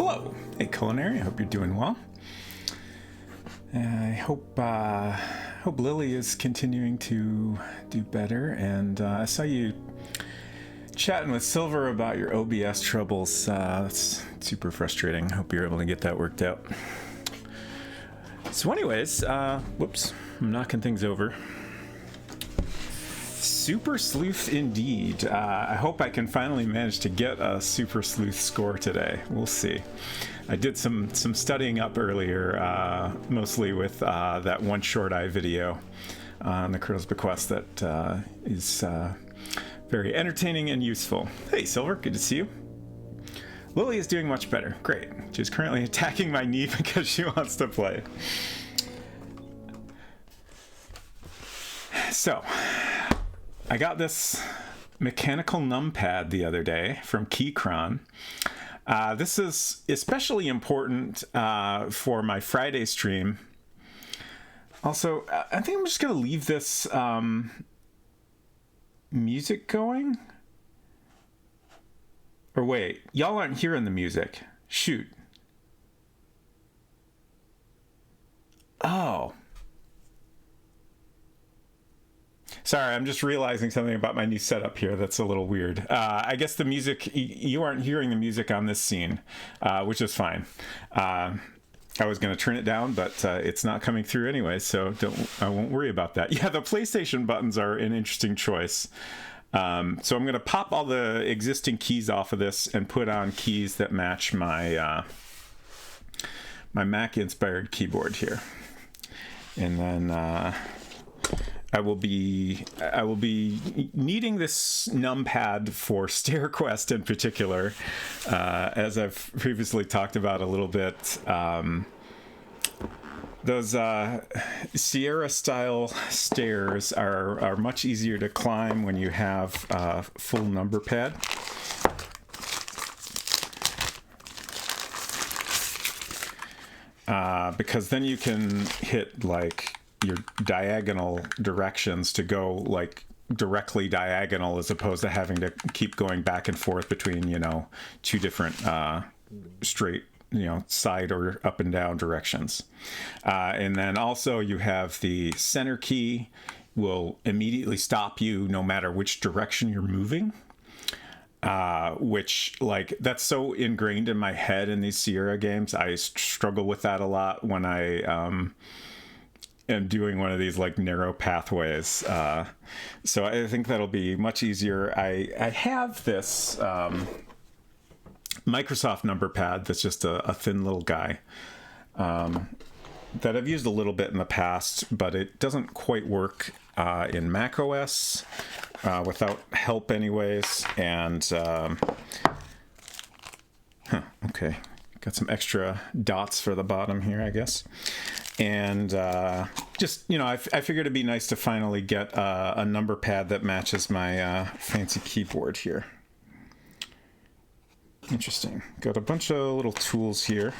Hello. Hey, Culinary. I hope you're doing well. I hope Lily is continuing to do better. And I saw you chatting with Silver about your OBS troubles. That's super frustrating. Hope you're able to get that worked out. So anyways, whoops, I'm knocking things over. Super Sleuth indeed. I hope I can finally manage to get a Super Sleuth score today. We'll see. I did some studying up earlier, mostly with that one short eye video on the Colonel's Bequest that is very entertaining and useful. Hey Silver, good to see you. Lily is doing much better. Great. She's currently attacking my knee because she wants to play. So, I got this mechanical numpad the other day from Keychron. This is especially important for my Friday stream. Also, I think I'm just going to leave this music going. Or wait, y'all aren't hearing the music. Shoot. Oh. Sorry, I'm just realizing something about my new setup here that's a little weird. I guess the music, you aren't hearing the music on this scene, which is fine. I was going to turn it down, but it's not coming through anyway, so I won't worry about that. Yeah, the PlayStation buttons are an interesting choice. So I'm going to pop all the existing keys off of this and put on keys that match my my Mac-inspired keyboard here. And then I will be needing this numpad for StairQuest in particular, as I've previously talked about a little bit. Those Sierra-style stairs are much easier to climb when you have a full number pad. Because then you can hit like your diagonal directions to go like directly diagonal as opposed to having to keep going back and forth between, you know, two different straight, you know, side or up and down directions. And then also you have the center key will immediately stop you no matter which direction you're moving. Which, like, that's so ingrained in my head in these Sierra games. I struggle with that a lot when I am doing one of these like narrow pathways. So I think that'll be much easier. I have this Microsoft number pad that's just a thin little guy that I've used a little bit in the past, but it doesn't quite work in Mac OS without help anyways. And okay, got some extra dots for the bottom here, I guess. And just, you know, I figured it'd be nice to finally get a number pad that matches my fancy keyboard here. Interesting. Got a bunch of little tools here.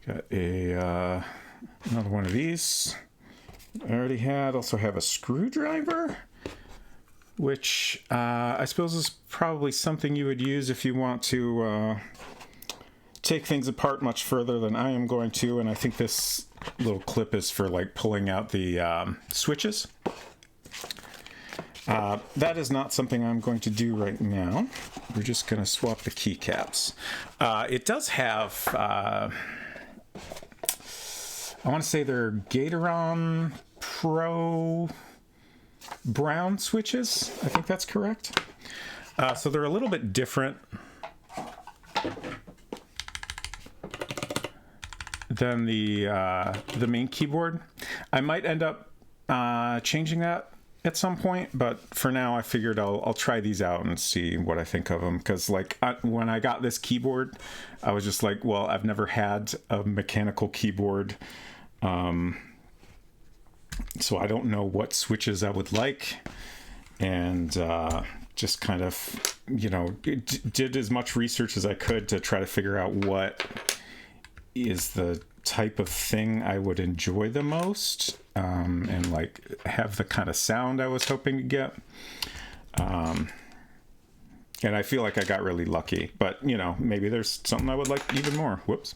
Got another one of these. I already had. Also have a screwdriver, which I suppose is probably something you would use if you want to take things apart much further than I am going to. And I think this little clip is for like pulling out the switches. That is not something I'm going to do right now. We're just going to swap the keycaps. It does have, I want to say they're Gateron Pro brown switches. I think that's correct. So they're a little bit different than the main keyboard. I might end up changing that at some point, but for now I figured I'll try these out and see what I think of them, because like when I got this keyboard I was just like, well, I've never had a mechanical keyboard, so I don't know what switches I would like, and just kind of, you know, did as much research as I could to try to figure out what is the type of thing I would enjoy the most, and like have the kind of sound I was hoping to get. And I feel like I got really lucky, but you know, maybe there's something I would like even more. Whoops.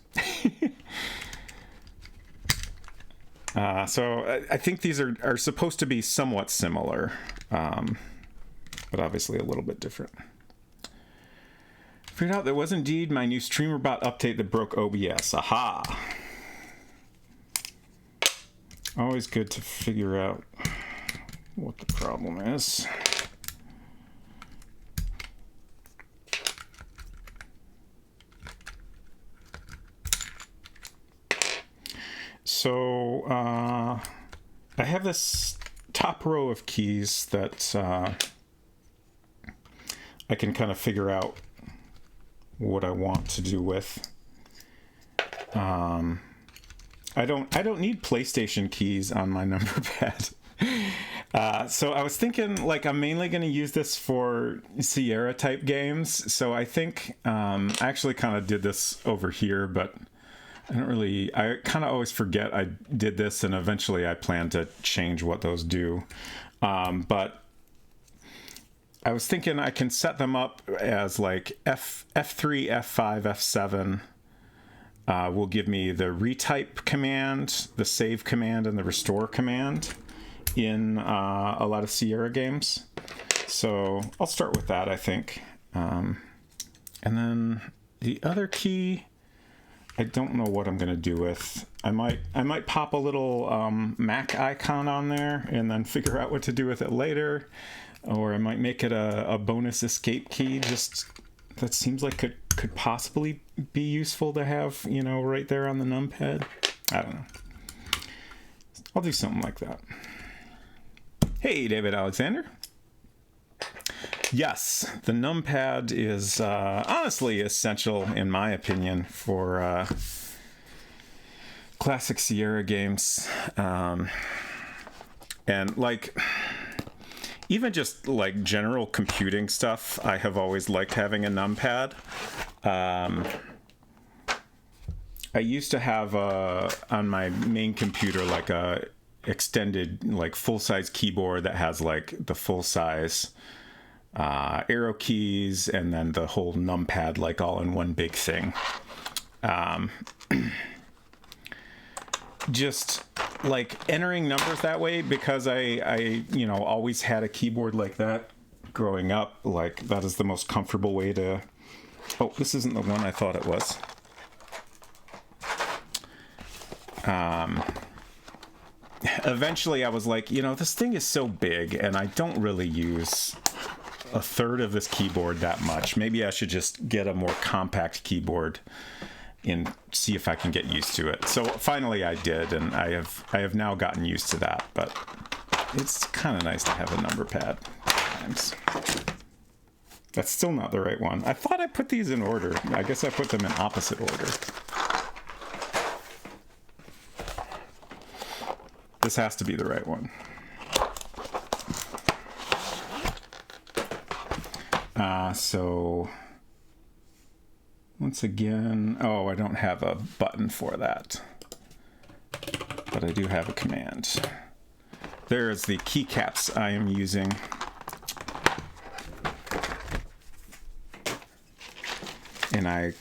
So I think these are supposed to be somewhat similar, but obviously a little bit different. Figured out there was indeed my new StreamerBot update that broke OBS. Aha! Always good to figure out what the problem is. So I have this top row of keys that I can kind of figure out what I want to do with. I don't need PlayStation keys on my number pad. So I was thinking, like, I'm mainly going to use this for Sierra type games. So I think I actually kind of did this over here, but I kind of always forget I did this, and eventually I plan to change what those do. But I was thinking I can set them up as like F3, F5, F7 will give me the retype command, the save command, and the restore command in a lot of Sierra games. So I'll start with that, I think. And then the other key, I don't know what I'm going to do with. I might pop a little Mac icon on there and then figure out what to do with it later. Or I might make it a bonus escape key. Just that seems like it could possibly be useful to have, you know, right there on the numpad. I don't know. I'll do something like that. Hey, David Alexander. Yes, the numpad is honestly essential, in my opinion, for classic Sierra games. And like, even just like general computing stuff, I have always liked having a numpad. I used to have on my main computer like a extended, like full-size keyboard that has like the full-size arrow keys and then the whole numpad like all in one big thing. Just like entering numbers that way, because I you know, always had a keyboard like that growing up. Like, that is the most comfortable way to... Oh, this isn't the one I thought it was. Eventually I was like, you know, this thing is so big and I don't really use a third of this keyboard that much. Maybe I should just get a more compact keyboard and see if I can get used to it. So finally I did, and I have now gotten used to that, but it's kind of nice to have a number pad sometimes. That's still not the right one. I thought I put these in order. I guess I put them in opposite order. This has to be the right one. So once again, oh, I don't have a button for that, but I do have a command. There is the keycaps I am using. And I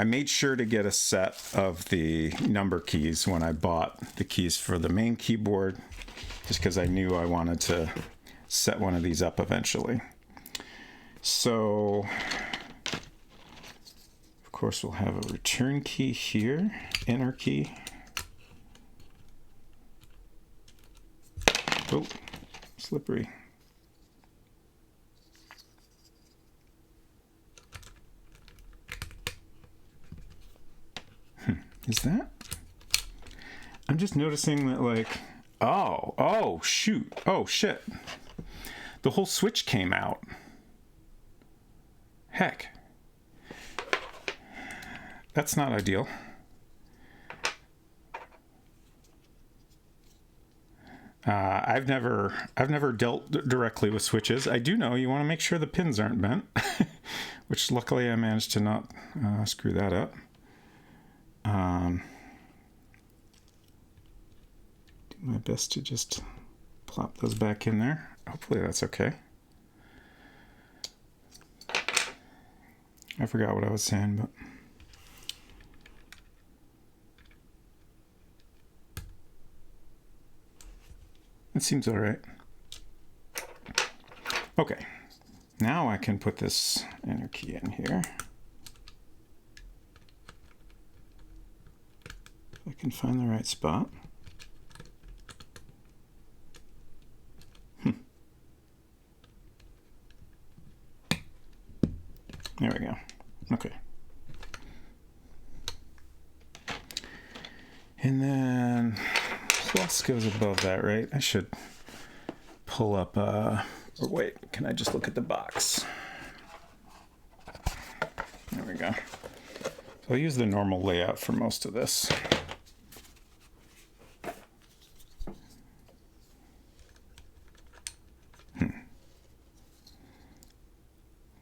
made sure to get a set of the number keys when I bought the keys for the main keyboard, just because I knew I wanted to set one of these up eventually. So, of course, we'll have a return key here, enter key. Oh, slippery. Is that? I'm just noticing that, like, oh, shoot. Oh, shit. The whole switch came out. Heck. That's not ideal. I've never dealt directly with switches. I do know you want to make sure the pins aren't bent, which luckily I managed to not screw that up. Do my best to just plop those back in there. Hopefully that's okay. I forgot what I was saying, but it seems all right. Okay, now I can put this enter key in here. If I can find the right spot. There we go. Okay. And then plus goes above that, right? I should pull up, or wait, can I just look at the box? There we go. So I'll use the normal layout for most of this.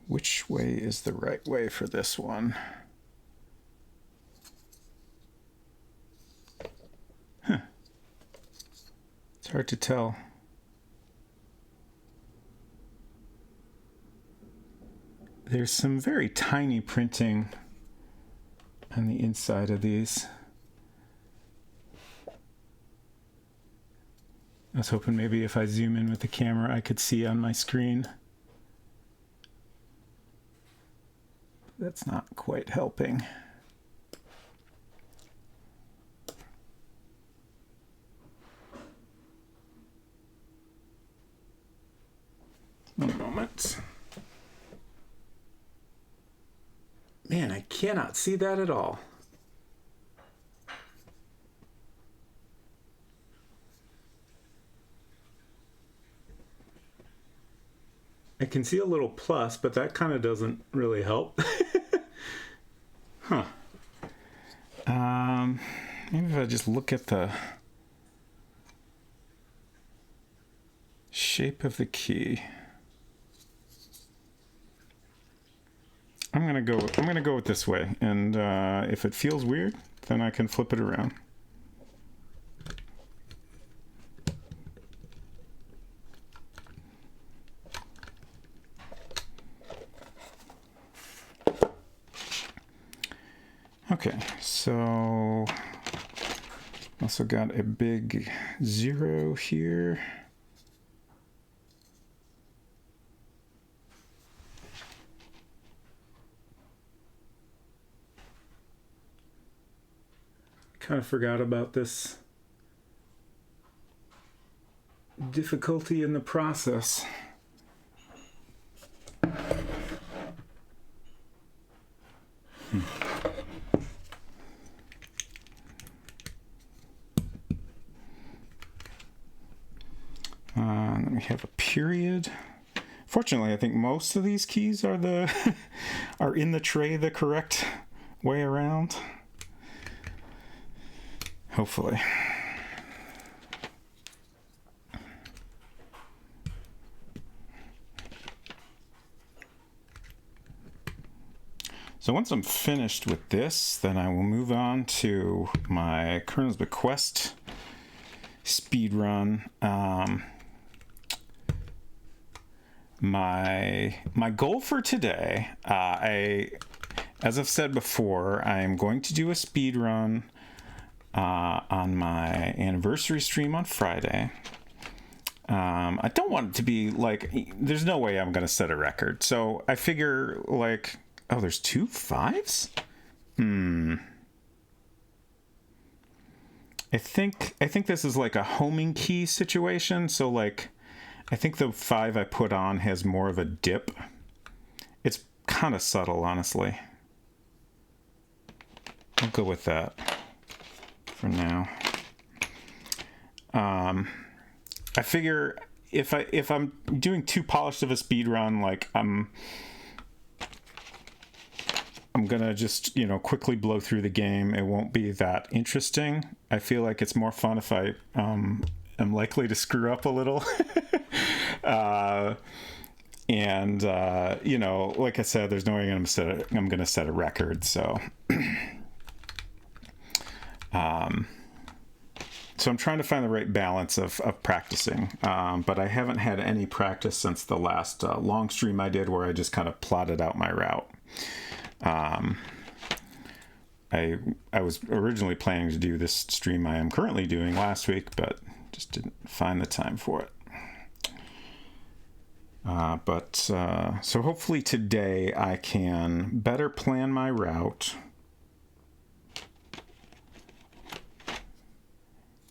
Which way is the right way for this one? Huh. It's hard to tell. There's some very tiny printing on the inside of these. I was hoping maybe if I zoom in with the camera, I could see on my screen. That's not quite helping. One moment. Man, I cannot see that at all. I can see a little plus, but that kind of doesn't really help. Huh. Maybe if I just look at the shape of the key. I'm gonna go with this way, and if it feels weird, then I can flip it around. Okay, so also got a big 0 here. Kind of forgot about this difficulty in the process. Then we have a period. Fortunately, I think most of these keys are are in the tray the correct way around. Hopefully. So once I'm finished with this, then I will move on to my Colonel's Bequest speed run. My goal for today, as I've said before, I'm going to do a speed run on my anniversary stream on Friday. I don't want it to be like, there's no way I'm going to set a record. So I figure like, oh, there's 2 5s? I think this is like a homing key situation. So like, I think the 5 I put on has more of a dip. It's kind of subtle, honestly. I'll go with that for now. I figure if I'm doing too polished of a speed run, like I'm gonna just, quickly blow through the game. It won't be that interesting. I feel like it's more fun if I am likely to screw up a little. Like I said, there's no way I'm gonna set a record. So So I'm trying to find the right balance of practicing, but I haven't had any practice since the last long stream I did where I just kind of plotted out my route. I was originally planning to do this stream I am currently doing last week, but just didn't find the time for it. So hopefully today I can better plan my route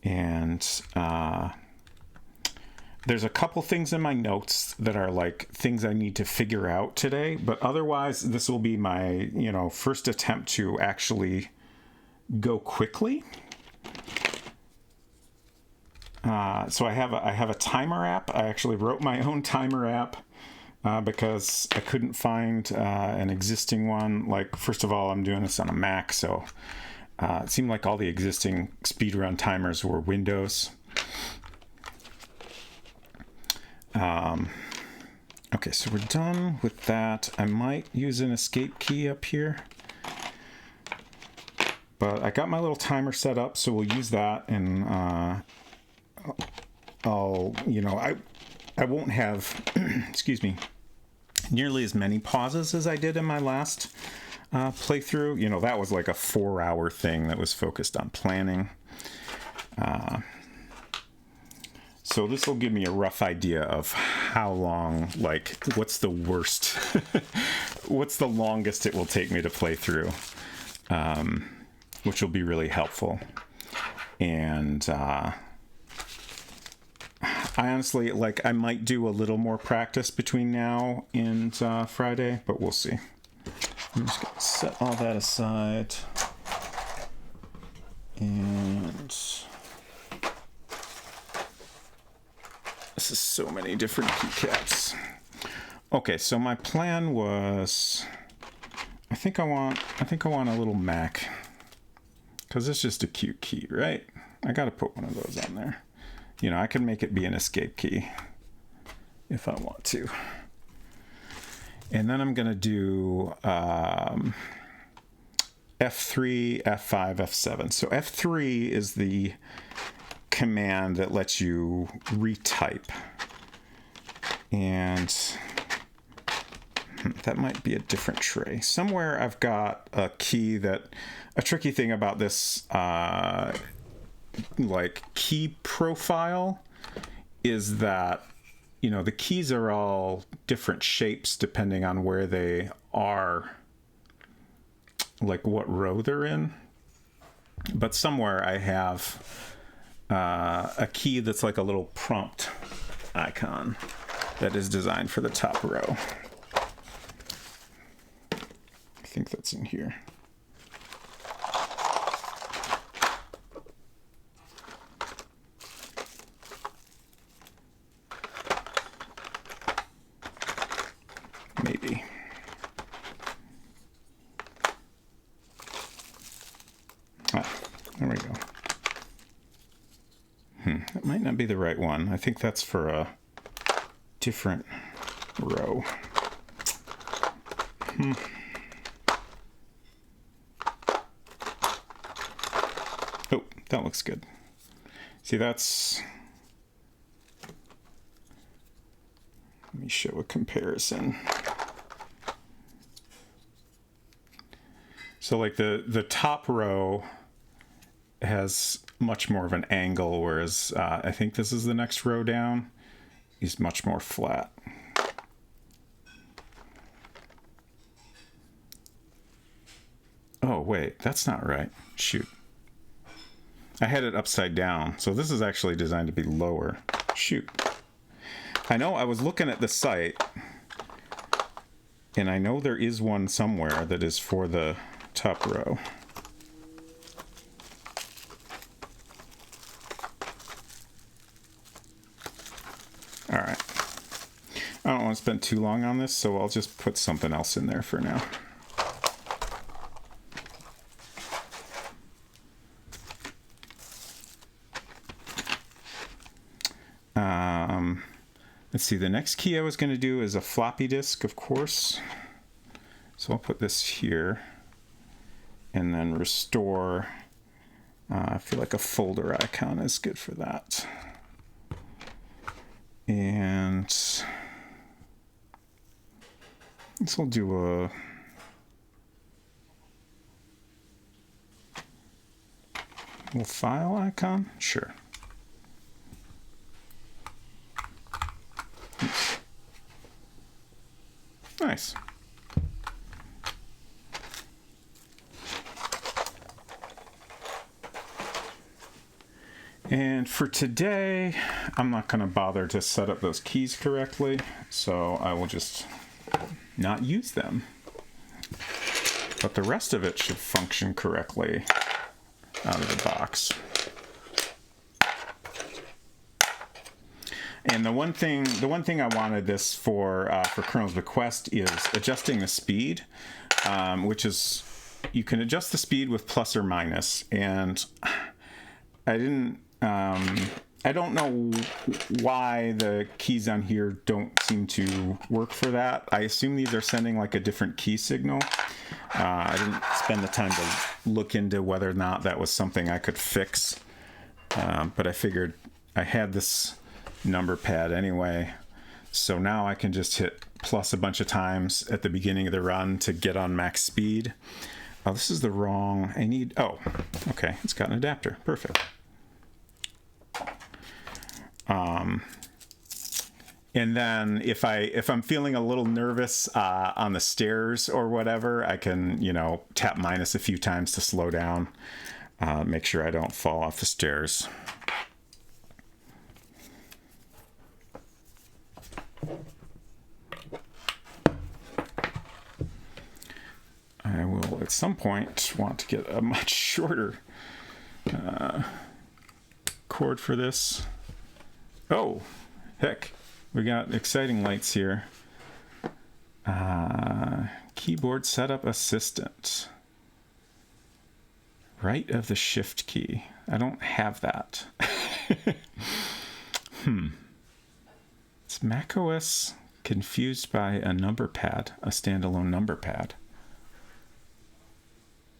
and there's a couple things in my notes that are like things I need to figure out today, but otherwise this will be my, first attempt to actually go quickly. So I have a timer app. I actually wrote my own timer app because I couldn't find an existing one. Like, first of all, I'm doing this on a Mac, so it seemed like all the existing speedrun timers were Windows. Okay, so we're done with that. I might use an escape key up here. But I got my little timer set up, so we'll use that, and I won't have, excuse me, nearly as many pauses as I did in my last playthrough. That was like a 4-hour thing that was focused on planning. So this will give me a rough idea of how long, like, what's the worst, what's the longest it will take me to play through, which will be really helpful. And I honestly, I might do a little more practice between now and Friday, but we'll see. I'm just going to set all that aside. And this is so many different keycaps. Okay, so my plan was, I think I want a little Mac, because it's just a cute key, right? I got to put one of those on there. I can make it be an escape key if I want to. And then I'm going to do F3, F5, F7. So F3 is the command that lets you retype. And that might be a different tray. Somewhere I've got a key that, a tricky thing about this key profile is that, the keys are all different shapes depending on where they are, like what row they're in. But somewhere I have a key that's like a little prompt icon that is designed for the top row. I think that's in here. Maybe. There we go. That might not be the right one. I think that's for a different row. Oh, that looks good. See, that's... Let me show a comparison. So like the top row has much more of an angle, whereas I think this is the next row down, is much more flat. Oh, wait, that's not right. Shoot. I had it upside down, so this is actually designed to be lower. Shoot. I know I was looking at the site, and I know there is one somewhere that is for the top row. All right. I don't want to spend too long on this, so I'll just put something else in there for now. Let's see, the next key I was going to do is a floppy disk, of course. So I'll put this here and then restore I feel like a folder icon is good for that. And this will do a little file icon. Sure. Nice. And for today, I'm not going to bother to set up those keys correctly, so I will just not use them. But the rest of it should function correctly out of the box. And the one thing I wanted this for Kernel's Bequest is adjusting the speed, which is, you can adjust the speed with plus or minus. And I don't know why the keys on here don't seem to work for that. I assume these are sending like a different key signal. I didn't spend the time to look into whether or not that was something I could fix. But I figured I had this number pad anyway, so now I can just hit plus a bunch of times at the beginning of the run to get on max speed. Oh, this is the wrong, oh, okay, it's got an adapter, perfect. And then if I'm feeling a little nervous on the stairs or whatever, I can, tap minus a few times to slow down, make sure I don't fall off the stairs. I will at some point want to get a much shorter cord for this. Oh, heck, we got exciting lights here. Keyboard setup assistant. Right of the shift key. I don't have that. It's macOS confused by a number pad, a standalone number pad.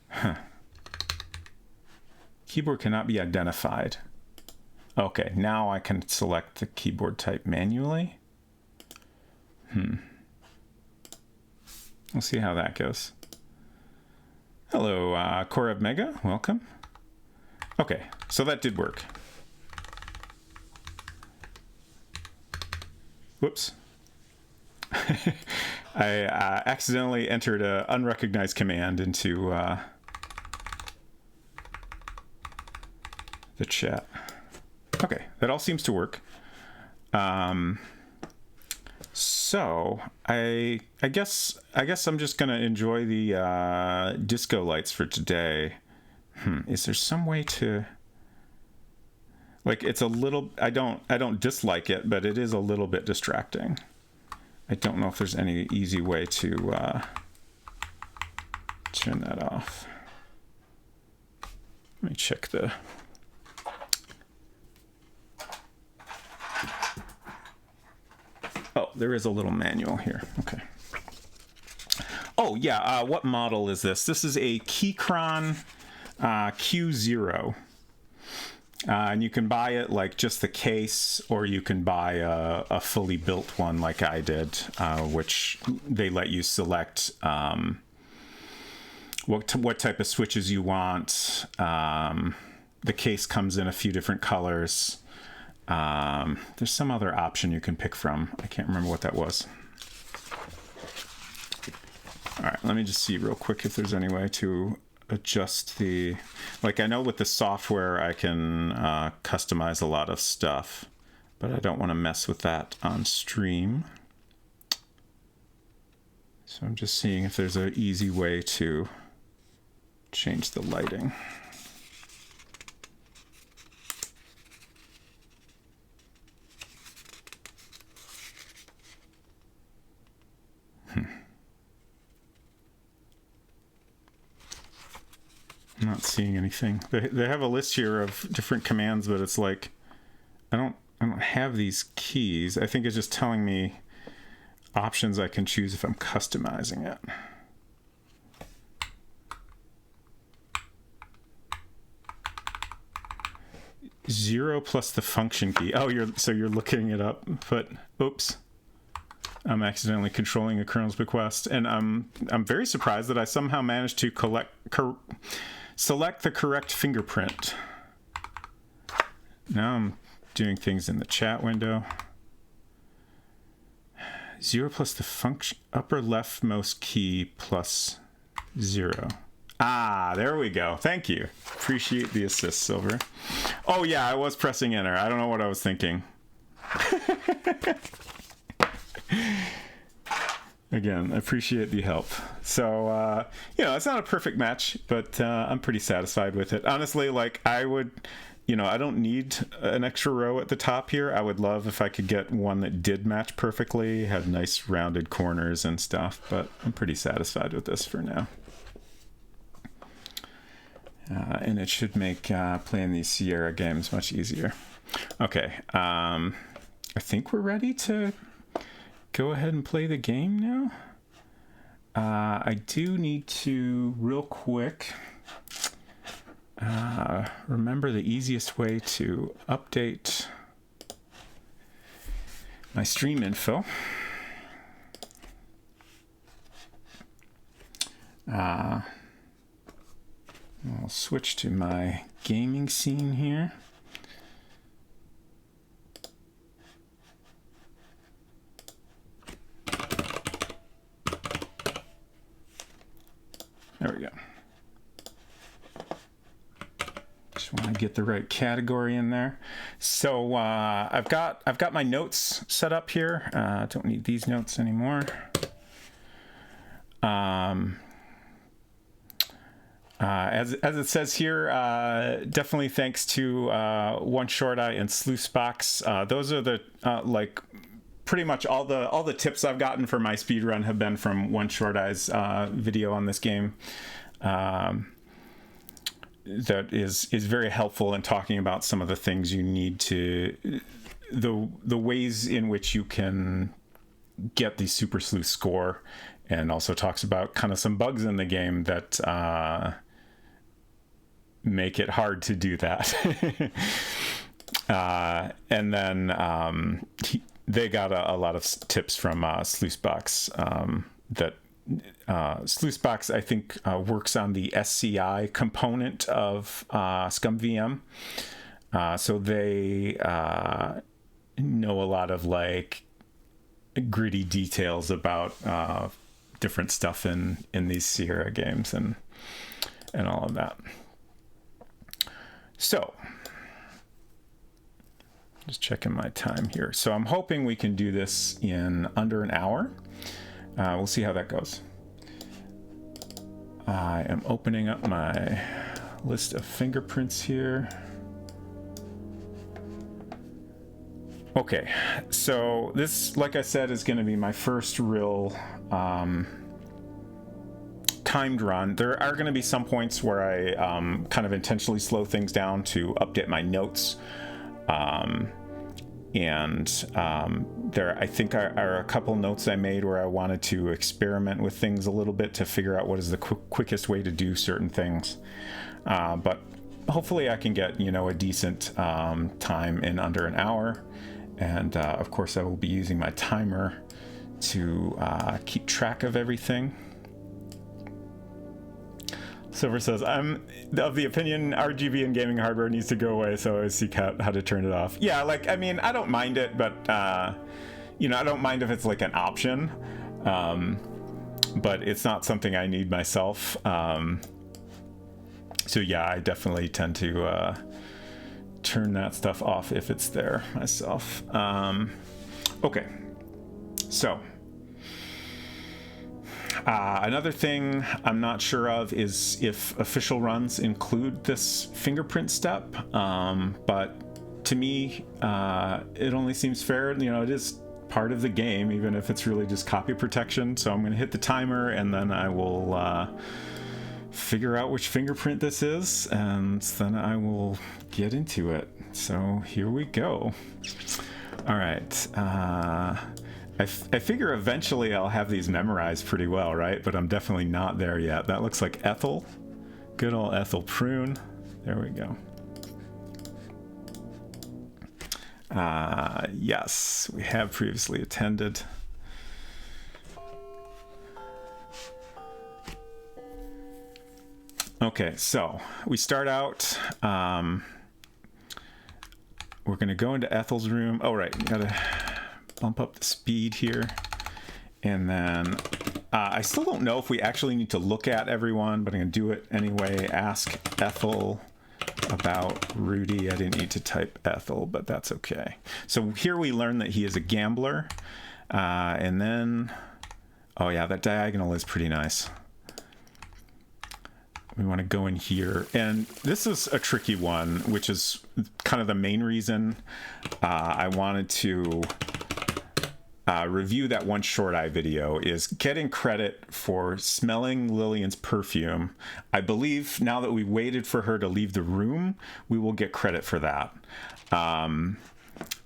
Huh. Keyboard cannot be identified. Okay, now I can select the keyboard type manually. We'll see how that goes. Hello, Korab Mega, welcome. Okay, so that did work. Whoops. I accidentally entered an unrecognized command into the chat. Okay, that all seems to work. So I guess I'm just gonna enjoy the disco lights for today. Is there some way to, like, it's a little, I don't dislike it, but it is a little bit distracting. I don't know if there's any easy way to turn that off. Let me check the... Oh, there is a little manual here. Okay. Oh, yeah. What model is this? This is a Keychron Q0. And you can buy it like just the case, or you can buy a fully built one like I did, which they let you select what type of switches you want. The case comes in a few different colors. There's some other option you can pick from. I can't remember what that was. All right, let me just see real quick if there's any way to adjust the, like, I know with the software I can customize a lot of stuff, but I don't want to mess with that on stream. So I'm just seeing if there's an easy way to change the lighting. I'm not seeing anything. They have a list here of different commands, but it's like I don't have these keys. I think it's just telling me options I can choose if I'm customizing it. 0 plus the function key. Oh, you're looking it up, but oops. I'm accidentally controlling a kernel's bequest, and I'm very surprised that I somehow managed to select the correct fingerprint. Now I'm doing things in the chat window. 0 plus the function upper leftmost key plus 0. Ah, there we go. Thank you. Appreciate the assist, Silver. Oh yeah, I was pressing enter. I don't know what I was thinking. Again, I appreciate the help. So, it's not a perfect match, but I'm pretty satisfied with it. Honestly, like, I would, I don't need an extra row at the top here. I would love if I could get one that did match perfectly, had nice rounded corners and stuff, but I'm pretty satisfied with this for now. And it should make playing these Sierra games much easier. Okay, I think we're ready to go ahead and play the game now. I do need to, real quick, remember the easiest way to update my stream info. I'll switch to my gaming scene here. There we go. Just want to get the right category in there. So I've got my notes set up here. Don't need these notes anymore. As it says here, definitely thanks to One Short Eye and Sleuthbox. Those are the pretty much all the tips I've gotten for my speedrun have been from One Short Eye's video on this game. That is very helpful in talking about some of the things you need to, the ways in which you can get the Super Sleuth score, and also talks about kind of some bugs in the game that make it hard to do that. And then they got a lot of tips from Sleuthbox that Sleuthbox, I think, works on the SCI component of ScumVM. So they know a lot of like gritty details about different stuff in these Sierra games and all of that. So just checking my time here. So I'm hoping we can do this in under an hour. We'll see how that goes. I am opening up my list of fingerprints here. Okay, so this, like I said, is going to be my first real timed run. There are going to be some points where I kind of intentionally slow things down to update my notes. There, I think, are a couple notes I made where I wanted to experiment with things a little bit to figure out what is the quickest way to do certain things. But hopefully I can get, a decent time in under an hour. And of course I will be using my timer to keep track of everything. Silver says, I'm of the opinion RGB and gaming hardware needs to go away, so I seek out how to turn it off. Yeah, I don't mind it, but, I don't mind if it's like an option, but it's not something I need myself. So yeah, I definitely tend to turn that stuff off if it's there myself. Okay, so another thing I'm not sure of is if official runs include this fingerprint step, but to me it only seems fair. It is part of the game, even if it's really just copy protection. So I'm going to hit the timer and then I will figure out which fingerprint this is, and then I will get into it. So here we go. All right. I figure eventually I'll have these memorized pretty well, right? But I'm definitely not there yet. That looks like Ethel. Good old Ethel Prune. There we go. Yes, we have previously attended. Okay, so we start out. We're going to go into Ethel's room. Oh, right. Got to bump up the speed here. And then I still don't know if we actually need to look at everyone, but I'm going to do it anyway. Ask Ethel about Rudy. I didn't need to type Ethel, but that's okay. So here we learn that he is a gambler. And then, oh yeah, that diagonal is pretty nice. We want to go in here, and this is a tricky one, which is kind of the main reason I wanted to review that one Short Eye video, is getting credit for smelling Lillian's perfume. I believe now that we waited for her to leave the room, we will get credit for that.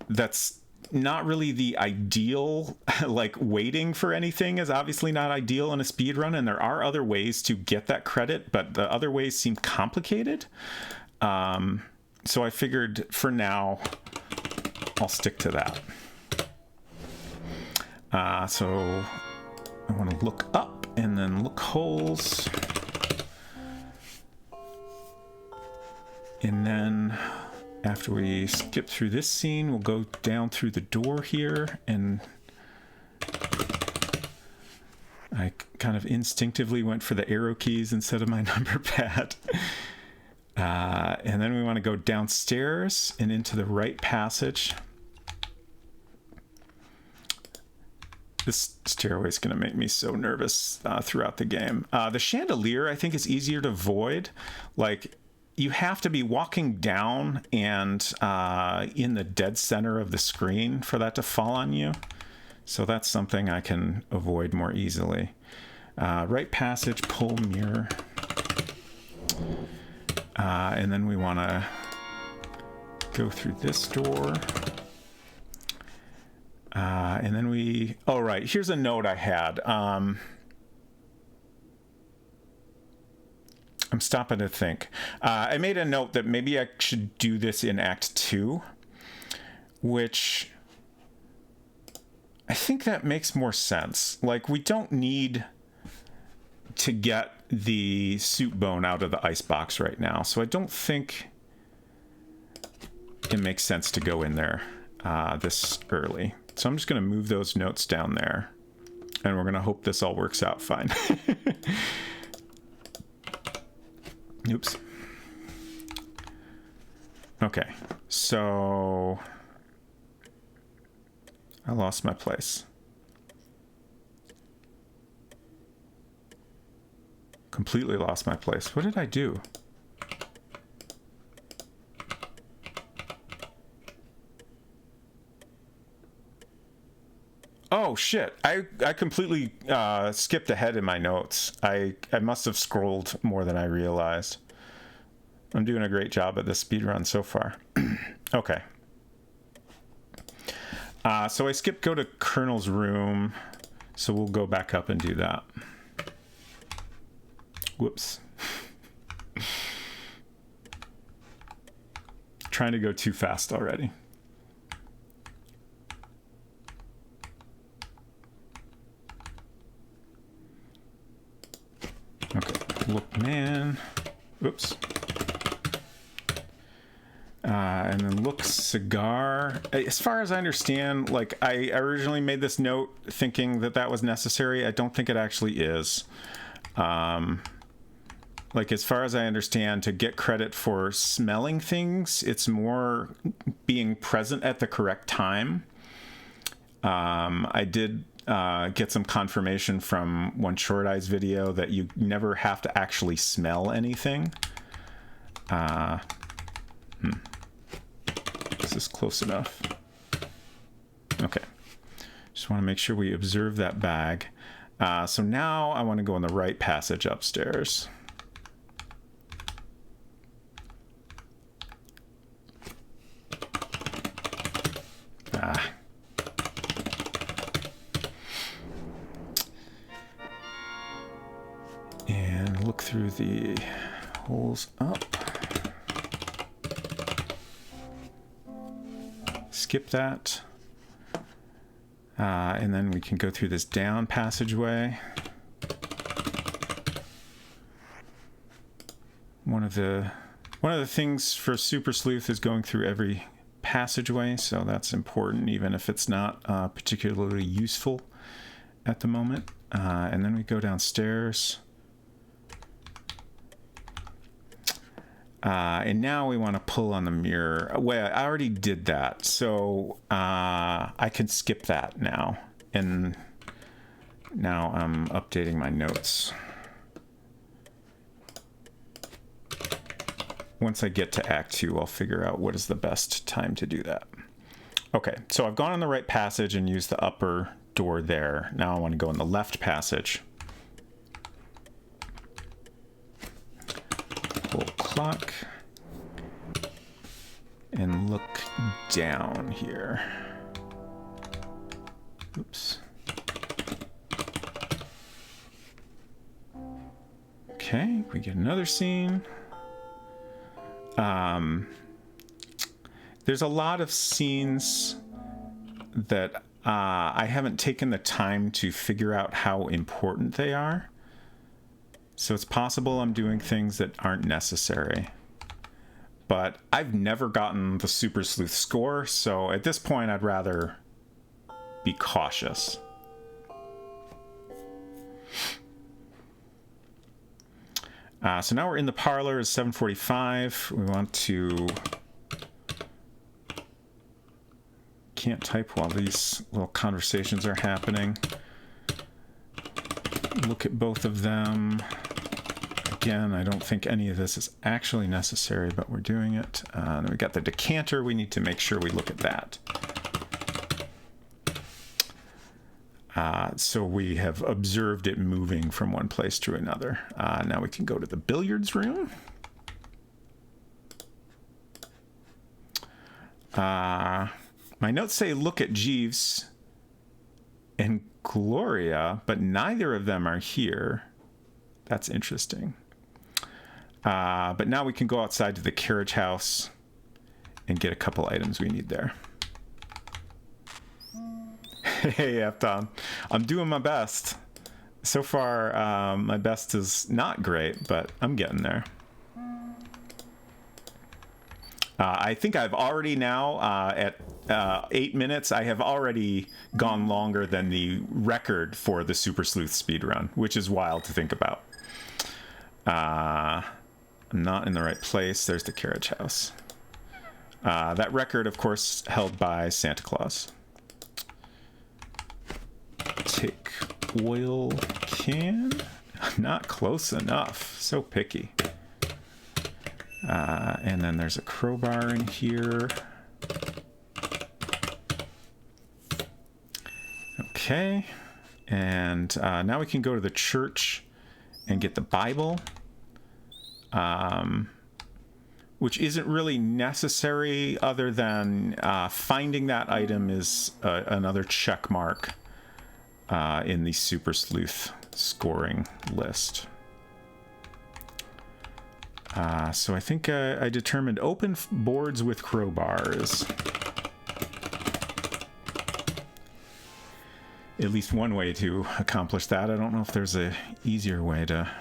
That's not really the ideal, like waiting for anything is obviously not ideal in a speed run, and there are other ways to get that credit, but the other ways seem complicated. So I figured for now I'll stick to that. So I want to look up and then look holes, and then after we skip through this scene, we'll go down through the door here, and I kind of instinctively went for the arrow keys instead of my number pad. And then we want to go downstairs and into the right passage. This stairway is going to make me so nervous throughout the game. The chandelier, I think, is easier to avoid. Like, you have to be walking down and in the dead center of the screen for that to fall on you. So that's something I can avoid more easily. Right passage, pull mirror. And then we want to go through this door. And then we... Oh, right. Here's a note I had. I'm stopping to think. I made a note that maybe I should do this in Act 2, which I think that makes more sense. Like, we don't need to get the soup bone out of the icebox right now, so I don't think it makes sense to go in there this early. So I'm just going to move those notes down there, and we're going to hope this all works out fine. Oops. Okay, so I lost my place. Completely lost my place. What did I do? Oh shit, I completely skipped ahead in my notes. I must have scrolled more than I realized. I'm doing a great job at this speedrun so far. Okay. So I skipped go to Colonel's room, so we'll go back up and do that. Whoops. Trying to go too fast already. Okay, look, man. Oops. And then look, cigar. As far as I understand, like, I originally made this note thinking that that was necessary. I don't think it actually is. Like, as far as I understand, to get credit for smelling things, it's more being present at the correct time. I did get some confirmation from one Short Eyes video that you never have to actually smell anything. Is this close enough? Okay. Just want to make sure we observe that bag. So now I want to go in the right passage upstairs. And look through the holes up. skip that. And then we can go through this down passageway. One of the things for Super Sleuth is going through every passageway, so that's important, even if it's not particularly useful at the moment. And then we go downstairs. And now we want to pull on the mirror. Well, I already did that, so I can skip that now. And now I'm updating my notes. Once I get to Act 2, I'll figure out what is the best time to do that. Okay, so I've gone on the right passage and used the upper door there. Now I want to go in the left passage. Pull clock. And look down here. Oops. Okay, we get another scene. There's a lot of scenes that I haven't taken the time to figure out how important they are. So it's possible I'm doing things that aren't necessary. But I've never gotten the Super Sleuth score, so at this point I'd rather be cautious. So now we're in the parlor. It's 7:45. We want to... Can't type while these little conversations are happening. Look at both of them. Again, I don't think any of this is actually necessary, but we're doing it. Then we got the decanter. We need to make sure we look at that. So we have observed it moving from one place to another. Now we can go to the billiards room. My notes say look at Jeeves and Gloria, but neither of them are here. That's interesting. But now we can go outside to the carriage house and get a couple items we need there. Hey, Afton. I'm doing my best. So far, my best is not great, but I'm getting there. I think I've already now, at 8 minutes, I have already gone longer than the record for the Super Sleuth speedrun, which is wild to think about. I'm not in the right place. There's the carriage house. That record, of course, held by Santa Claus. Take oil can. Not close enough. So picky. And then there's a crowbar in here. Okay. And now we can go to the church and get the Bible. Which isn't really necessary other than finding that item is another check mark in the Super Sleuth scoring list. So I think I determined open boards with crowbars. At least one way to accomplish that. I don't know if there's a easier way to...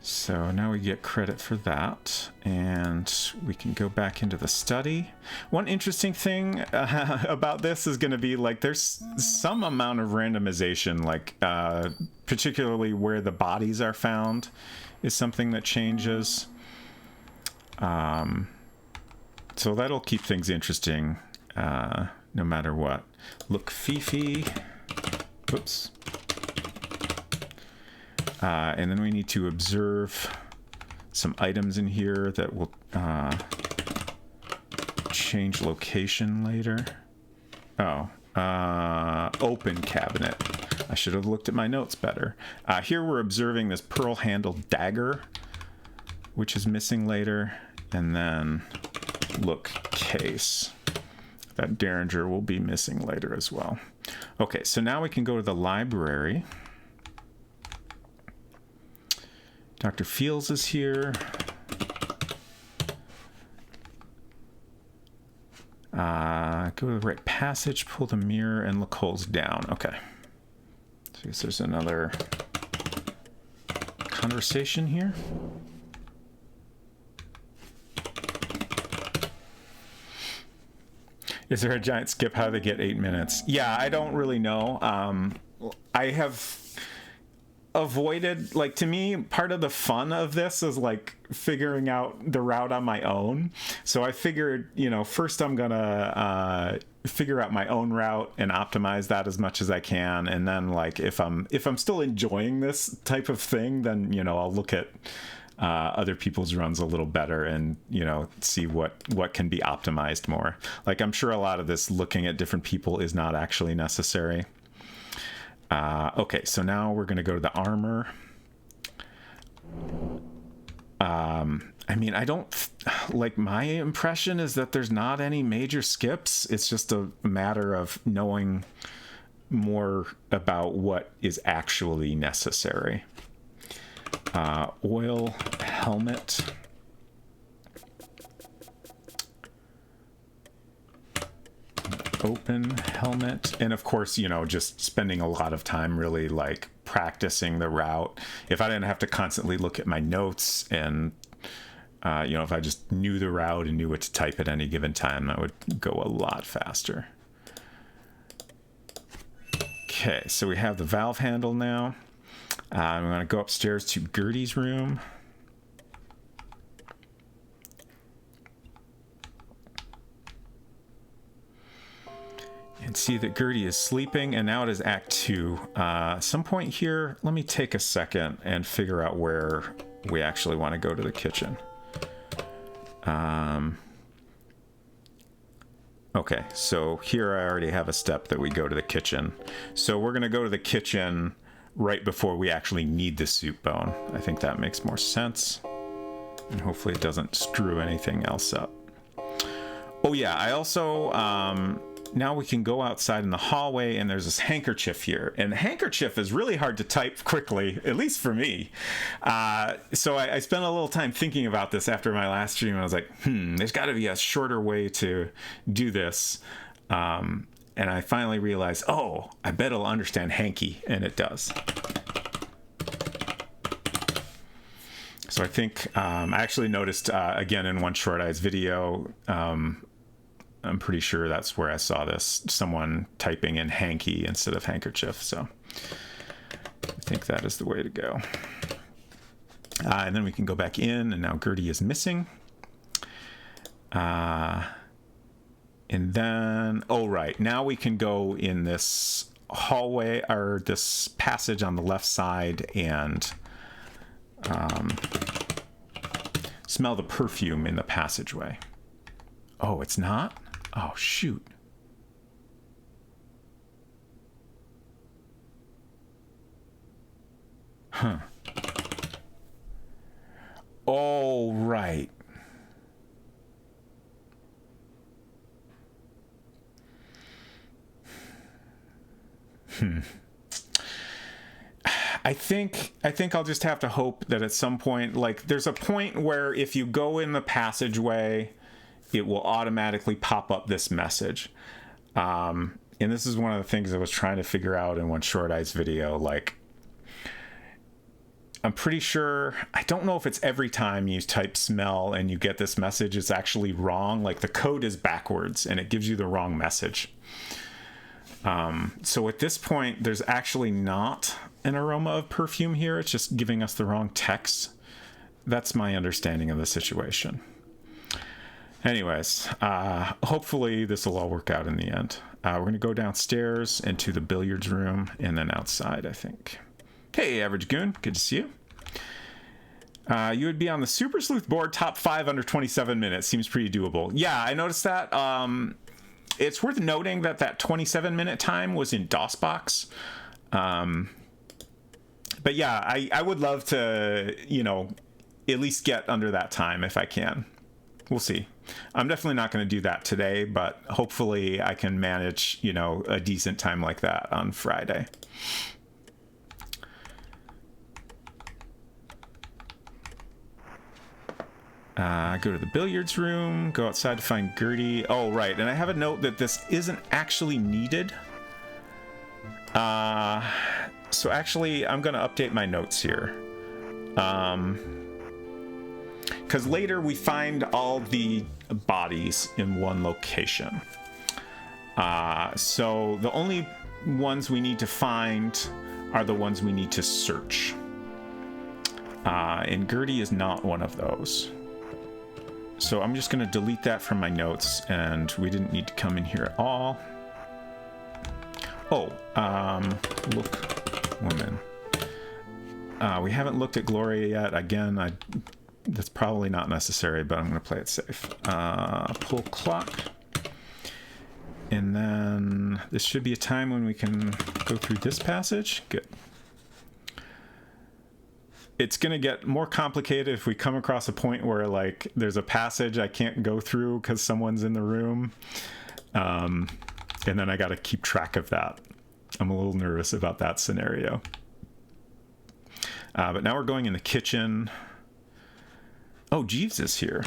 So now we get credit for that, and we can go back into the study. One interesting thing about this is going to be, like, there's some amount of randomization, like, particularly where the bodies are found is something that changes. So that'll keep things interesting, no matter what. Look, Fifi. Oops. And then we need to observe some items in here that will change location later. Oh, open cabinet. I should have looked at my notes better. Here we're observing this pearl-handled dagger, which is missing later. And then, look, case. That derringer will be missing later as well. Okay, so now we can go to the library. Dr. Fields is here. Go to the right passage, pull the mirror, and look holes down. Okay. So I guess there's another conversation here. Is there a giant skip? How do they get 8 minutes? Yeah, I don't really know. I have avoided, like, to me, part of the fun of this is like figuring out the route on my own. So I figured, you know, first I'm gonna figure out my own route and optimize that as much as I can, and then, like, if I'm still enjoying this type of thing, then, you know, I'll look at other people's runs a little better and, you know, see what can be optimized more. Like, I'm sure a lot of this looking at different people is not actually necessary. Okay, so now we're going to go to the armor. I mean, I don't, like, my impression is that there's not any major skips. It's just a matter of knowing more about what is actually necessary. Oil helmet. Open helmet. And of course, you know, just spending a lot of time really, like, practicing the route. If I didn't have to constantly look at my notes and, you know, if I just knew the route and knew what to type at any given time, that would go a lot faster. Okay, so we have the valve handle now. I'm going to go upstairs to Gertie's room. And see that Gertie is sleeping, and now it is Act 2. Some point here, let me take a second and figure out where we actually want to go to the kitchen. Okay, so here I already have a step that we go to the kitchen. So we're going to go to the kitchen right before we actually need the soup bone. I think that makes more sense. And hopefully it doesn't screw anything else up. Oh yeah, I also... now we can go outside in the hallway, and there's this handkerchief here. And handkerchief is really hard to type quickly, at least for me. So I spent a little time thinking about this after my last stream. I was like, there's got to be a shorter way to do this. And I finally realized, oh, I bet it'll understand hanky, and it does. So I think I actually noticed, again, in one Short Eyes video, I'm pretty sure that's where I saw this, someone typing in hanky instead of handkerchief. So I think that is the way to go. And then we can go back in, and now Gertie is missing. And then, oh, right, now we can go in this hallway, or this passage on the left side, and smell the perfume in the passageway. Oh, it's not? Oh, shoot. Huh. Oh, right. I think I'll just have to hope that at some point, like, there's a point where if you go in the passageway, it will automatically pop up this message. And this is one of the things I was trying to figure out in one Short Eyes video. Like, I'm pretty sure, I don't know if it's every time you type smell and you get this message, it's actually wrong. Like, the code is backwards and it gives you the wrong message. So at this point, there's actually not an aroma of perfume here. It's just giving us the wrong text. That's my understanding of the situation. Anyways, hopefully this will all work out in the end. We're going to go downstairs into the billiards room and then outside, I think. Hey, Average Goon. Good to see you. You would be on the Super Sleuth board, top 5 under 27 minutes. Seems pretty doable. Yeah, I noticed that. It's worth noting that 27-minute time was in DOSBox. But yeah, I would love to, you know, at least get under that time if I can. We'll see. I'm definitely not going to do that today, but hopefully I can manage, you know, a decent time like that on Friday. Go to the billiards room, go outside to find Gertie. Oh, right, and I have a note that this isn't actually needed. So actually, I'm going to update my notes here. Because later we find all the bodies in one location. So the only ones we need to find are the ones we need to search. And Gertie is not one of those. So I'm just going to delete that from my notes, and we didn't need to come in here at all. Oh, look, woman. We haven't looked at Gloria yet. Again, that's probably not necessary, but I'm going to play it safe. Pull clock. And then this should be a time when we can go through this passage. Good. It's going to get more complicated if we come across a point where, like, there's a passage I can't go through because someone's in the room. And then I got to keep track of that. I'm a little nervous about that scenario. But now we're going in the kitchen. Oh, Jeeves is here.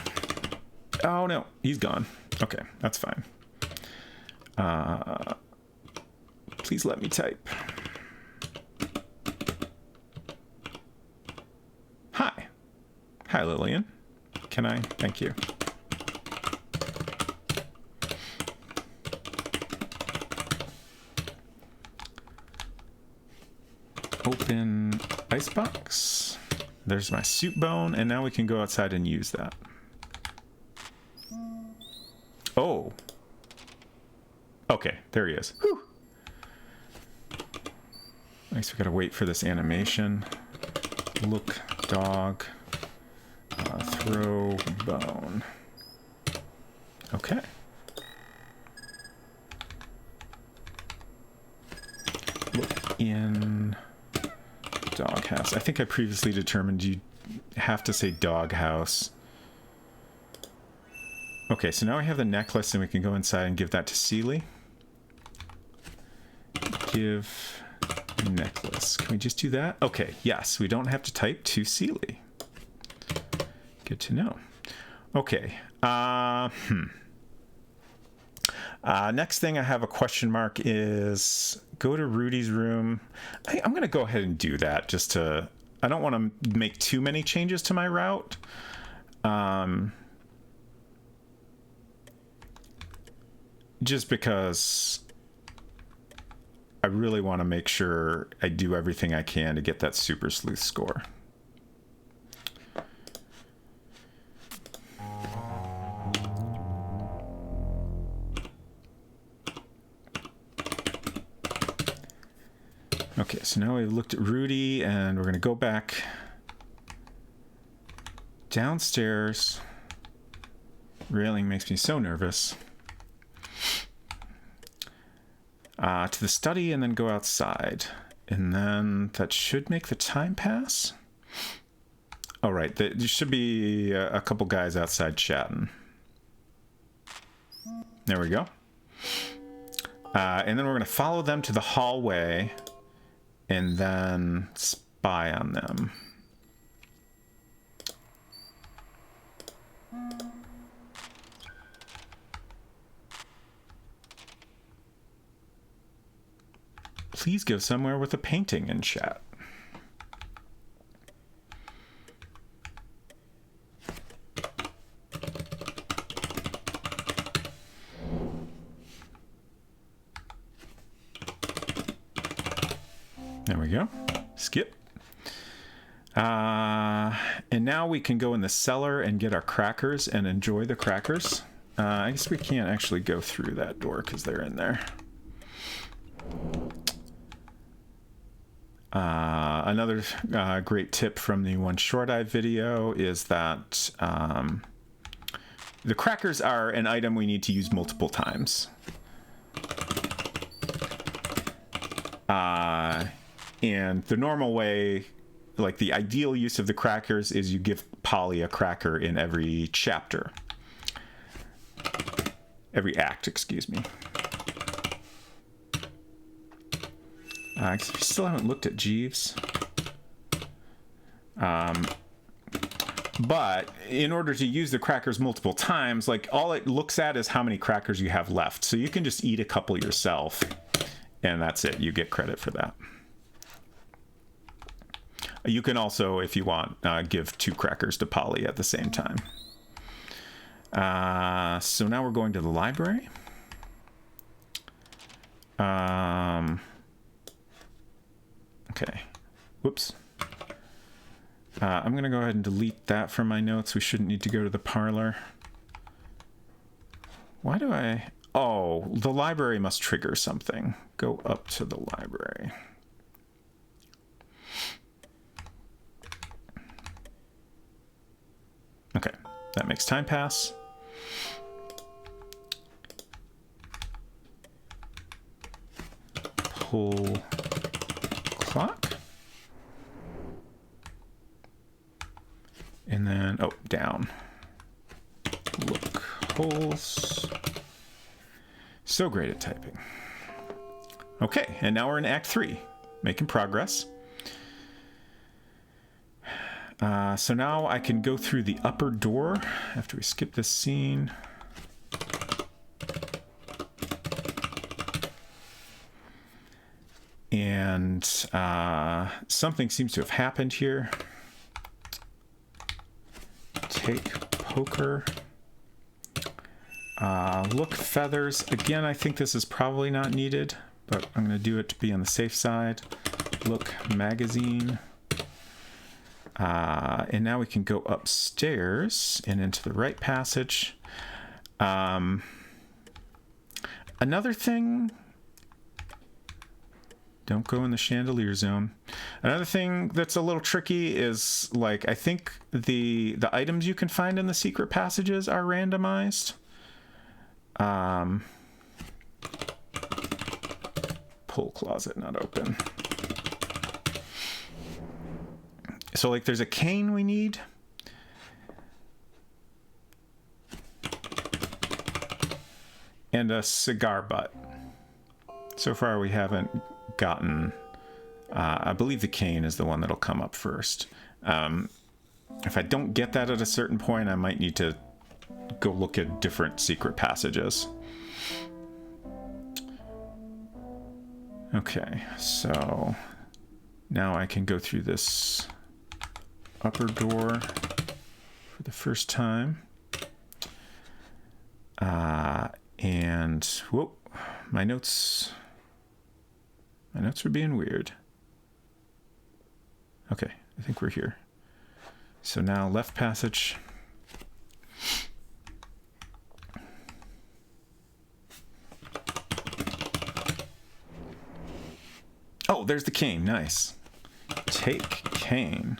Oh, no, he's gone. Okay, that's fine. Please let me type. Hi. Hi, Lillian. Can I? Thank you. Open icebox. There's my soup bone, and now we can go outside and use that. Oh. Okay, there he is. Whew. I guess we gotta wait for this animation. Look, dog. Throw bone. Okay. Look in doghouse. I think I previously determined you have to say doghouse. Okay, so now we have the necklace, and we can go inside and give that to Seeley. Give necklace. Can we just do that? Okay, yes, we don't have to type to Seeley. Good to know. Okay. Next thing I have a question mark is go to Rudy's room. I'm going to go ahead and do that just to... I don't want to make too many changes to my route. Just because I really want to make sure I do everything I can to get that Super Sleuth score. Okay, so now we've looked at Rudy, and we're going to go back downstairs. Railing makes me so nervous. To the study, and then go outside. And then that should make the time pass. Oh, right. There should be a couple guys outside chatting. There we go. And then we're going to follow them to the hallway and then spy on them. Please go somewhere with a painting in chat. There we go. Skip. And now we can go in the cellar and get our crackers and enjoy the crackers. I guess we can't actually go through that door because they're in there. Another great tip from the One Short Eye video is that the crackers are an item we need to use multiple times. And the normal way, like the ideal use of the crackers, is you give Polly a cracker in every chapter. Every act, excuse me. I still haven't looked at Jeeves. But in order to use the crackers multiple times, like all it looks at is how many crackers you have left. So you can just eat a couple yourself, and that's it. You get credit for that. You can also, if you want, give 2 crackers to Polly at the same time. So now we're going to the library. Okay. Whoops. I'm going to go ahead and delete that from my notes. We shouldn't need to go to the parlor. Why do I... Oh, the library must trigger something. Go up to the library. Okay, that makes time pass. Pull clock. And then, oh, down. Look holes. So great at typing. Okay, and now we're in Act 3, making progress. So now I can go through the upper door after we skip this scene. And something seems to have happened here. Take poker. Look feathers. Again, I think this is probably not needed, but I'm going to do it to be on the safe side. Look magazine. And now we can go upstairs and into the right passage. Another thing, don't go in the chandelier zone. Another thing that's a little tricky is, like, I think the items you can find in the secret passages are randomized. Pull closet not open. So, like, there's a cane we need. And a cigar butt. So far we haven't gotten... I believe the cane is the one that'll come up first. If I don't get that at a certain point, I might need to go look at different secret passages. Okay, so now I can go through this upper door for the first time. And whoa, my notes are being weird. Okay, I think we're here. So now left passage. Oh, there's the cane. Nice. Take cane.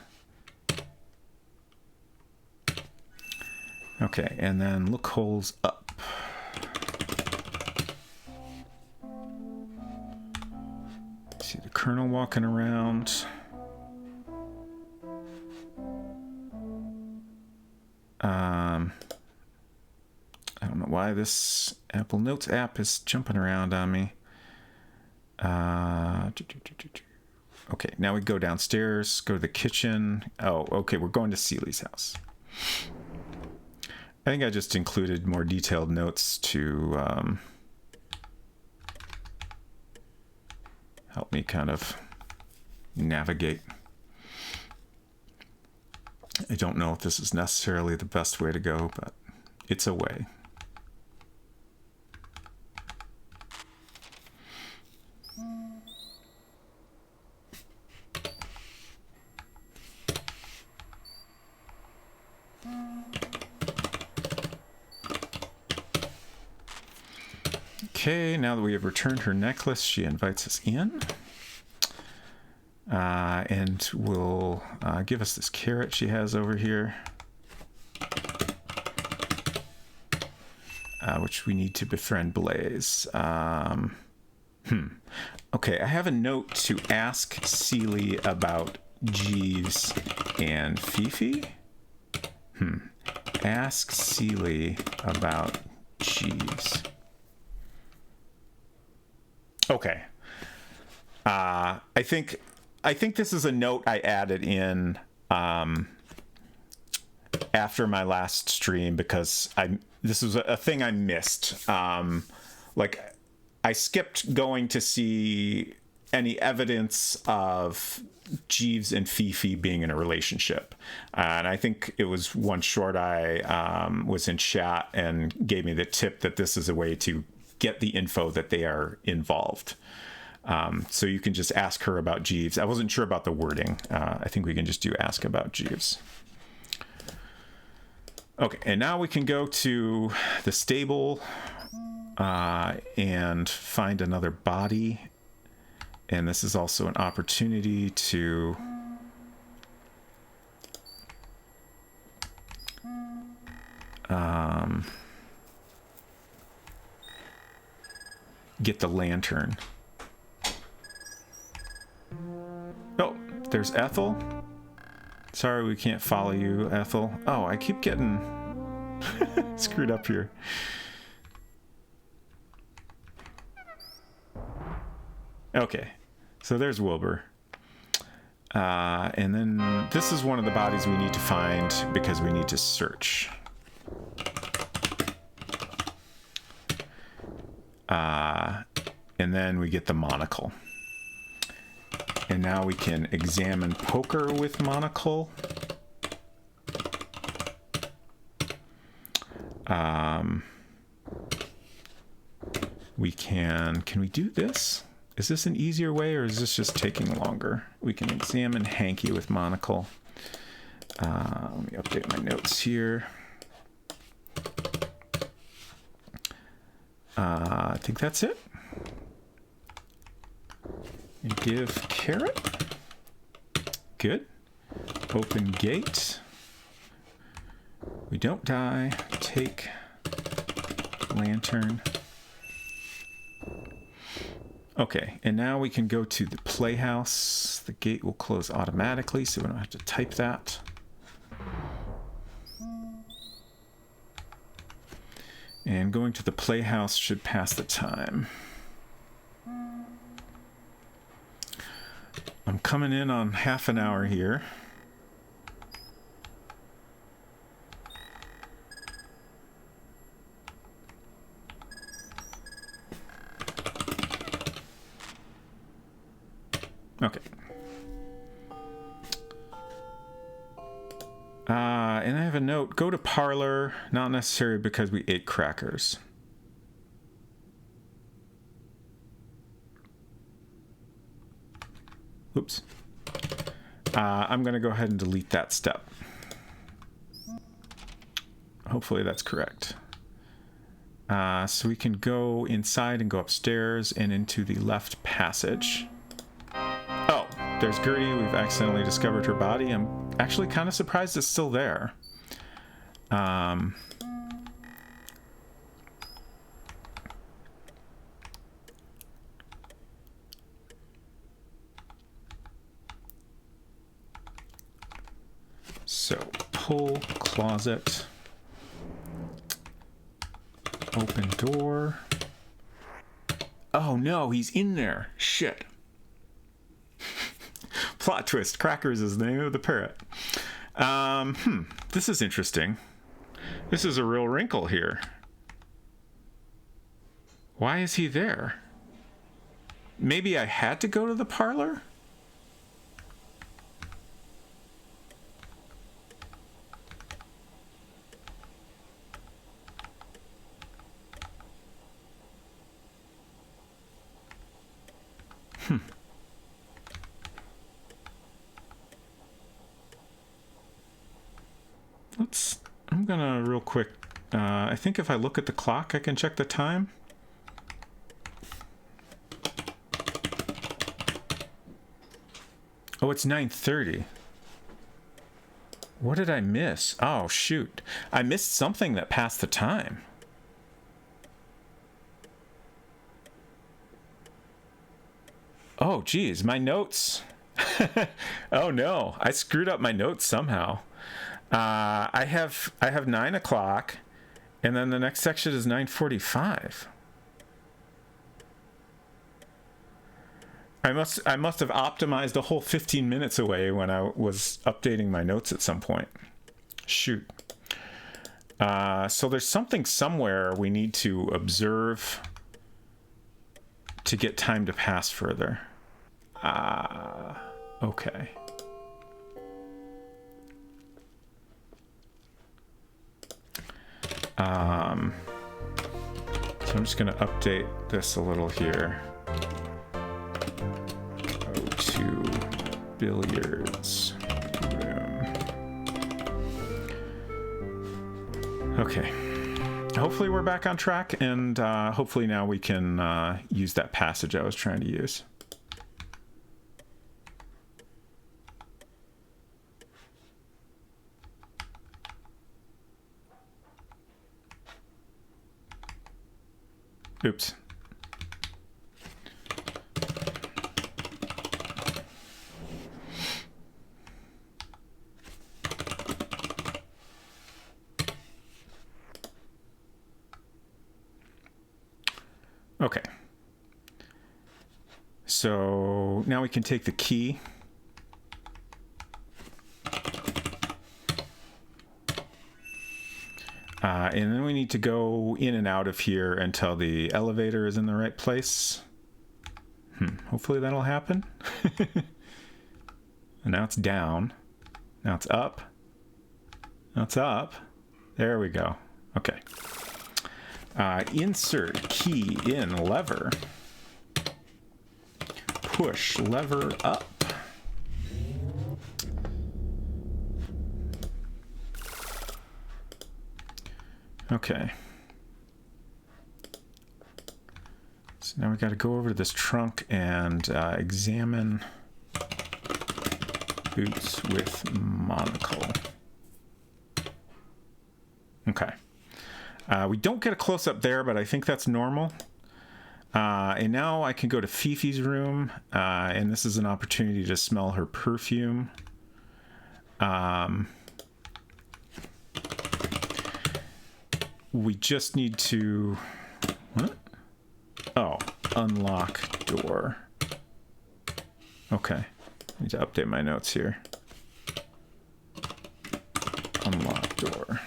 Okay, and then look holes up. See the colonel walking around. I don't know why this Apple Notes app is jumping around on me. Okay, now we go downstairs, go to the kitchen. Oh, okay, we're going to Seeley's house. I think I just included more detailed notes to help me kind of navigate. I don't know if this is necessarily the best way to go, but it's a way. Okay, now that we have returned her necklace, she invites us in. And will give us this carrot she has over here. Which we need to befriend Blaze. Okay, I have a note to ask Seeley about Jeeves and Fifi. Ask Seeley about Jeeves. Okay. I think this is a note I added in after my last stream because this was a thing I missed. Like, I skipped going to see any evidence of Jeeves and Fifi being in a relationship. And I think it was one short I was in chat and gave me the tip that this is a way to get the info that they are involved. So you can just ask her about Jeeves. I wasn't sure about the wording. I think we can just do ask about Jeeves. Okay, and now we can go to the stable and find another body. And this is also an opportunity to get the lantern. Oh, there's Ethel. Sorry, we can't follow you, Ethel. Oh, I keep getting screwed up here. Okay, so there's Wilbur. And then this is one of the bodies we need to find because we need to search. And then we get the monocle. And now we can examine poker with monocle. We can we do this? Is this an easier way or is this just taking longer? We can examine Hanky with monocle. Let me update my notes here. I think that's it. And give carrot. Good. Open gate. We don't die. Take lantern. Okay, and now we can go to the playhouse. The gate will close automatically, so we don't have to type that. And going to the playhouse should pass the time. I'm coming in on half an hour here. Okay. And I have a note. Go to parlor. Not necessary because we ate crackers. Oops. I'm going to go ahead and delete that step. Hopefully that's correct. So we can go inside and go upstairs and into the left passage. Oh, there's Gertie. We've accidentally discovered her body. I'm actually kind of surprised it's still there. So pull closet, open door. Oh no, he's in there. Shit. Plot twist. Crackers is the name of the parrot. This is interesting. This is a real wrinkle here. Why is he there? Maybe I had to go to the parlor? I'm gonna real quick, I think if I look at the clock, I can check the time. Oh, it's 9:30. What did I miss? Oh, shoot. I missed something that passed the time. Oh, geez, my notes. Oh no, I screwed up my notes somehow. I have 9 o'clock, and then the next section is 9:45. I must have optimized a whole 15 minutes away when I was updating my notes at some point. Shoot. So there's something somewhere we need to observe to get time to pass further. Okay. So I'm just going to update this a little here. Go to billiards room. Okay. Hopefully we're back on track, and hopefully now we can use that passage I was trying to use. Oops. Okay. So now we can take the key. And then we need to go in and out of here until the elevator is in the right place. Hopefully that'll happen. And now it's down. Now it's up. Now it's up. There we go. Okay. Insert key in lever. Push lever up. Okay. So now we got to go over to this trunk and examine boots with monocle. Okay. We don't get a close-up there, but I think that's normal. And now I can go to Fifi's room, and this is an opportunity to smell her perfume. We just need to... What? Oh, unlock door. Okay. I need to update my notes here. Unlock door.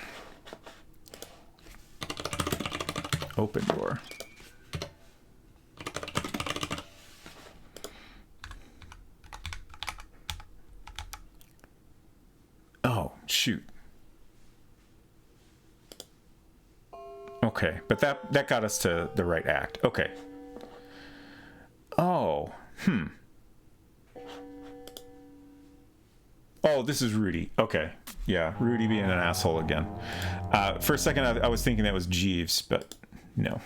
Open door. Oh, shoot. Okay, but that got us to the right act. Okay. Oh, Oh, this is Rudy. Okay. Yeah, Rudy being an asshole again. For a second, I was thinking that was Jeeves, but no.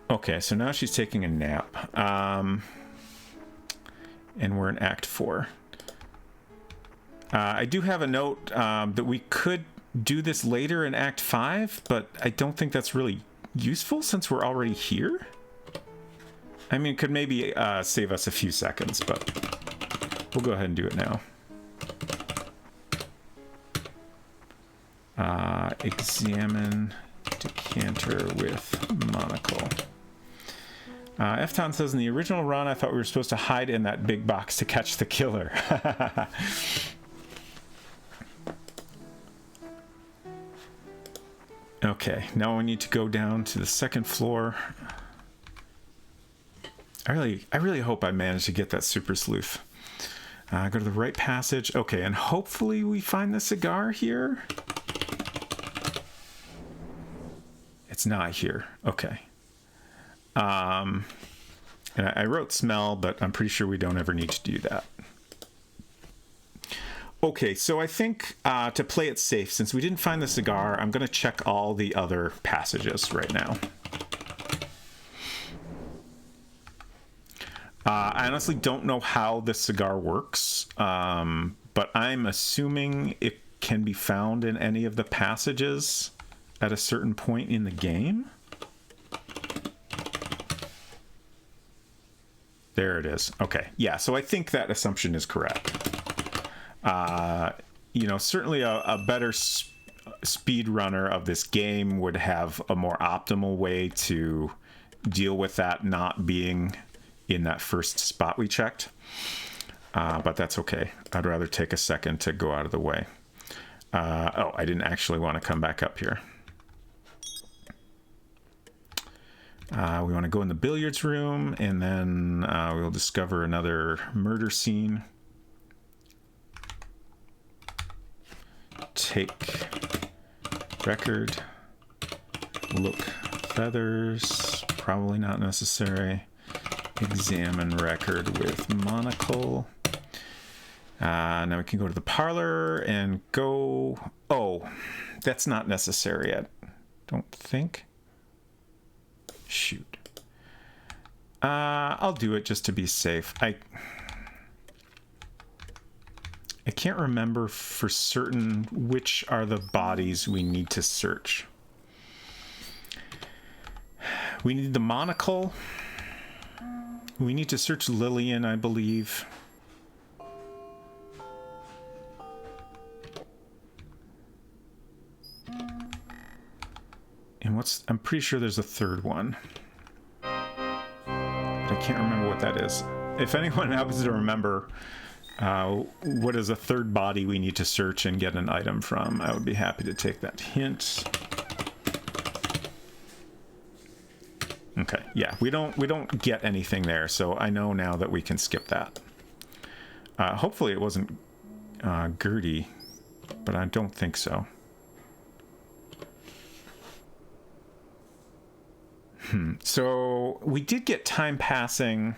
Okay, so now she's taking a nap. And we're in Act 4. I do have a note that we could do this later in Act 5, but I don't think that's really useful since we're already here. I mean, it could maybe save us a few seconds, but we'll go ahead and do it now. Examine decanter with monocle. Efton says, in the original run, I thought we were supposed to hide in that big box to catch the killer. Okay, now we need to go down to the second floor. I really hope I manage to get that super sleuth. Go to the right passage. Okay, and hopefully we find the cigar here. It's not here. Okay. And I wrote smell, but I'm pretty sure we don't ever need to do that. Okay, so I think to play it safe, since we didn't find the cigar, I'm going to check all the other passages right now. I honestly don't know how this cigar works, but I'm assuming it can be found in any of the passages at a certain point in the game. There it is. Okay, yeah, so I think that assumption is correct. You know, certainly a better speedrunner of this game would have a more optimal way to deal with that not being in that first spot we checked. but that's okay. I'd rather take a second to go out of the way. Oh, I didn't actually want to come back up here. We want to go in the billiards room, and then we'll discover another murder scene. Take record. Look feathers. Probably not necessary. Examine record with monocle. Now we can go to the parlor and go... Oh, that's not necessary yet. Don't think. Shoot. I'll do it just to be safe. I can't remember for certain which are the bodies we need to search. We need the monocle. We need to search Lillian, I believe. And I'm pretty sure there's a third one. But I can't remember what that is. If anyone happens to remember what is a third body we need to search and get an item from, I would be happy to take that hint. Okay, yeah, we don't get anything there, so I know now that we can skip that. Hopefully it wasn't Gertie, but I don't think so. So we did get time passing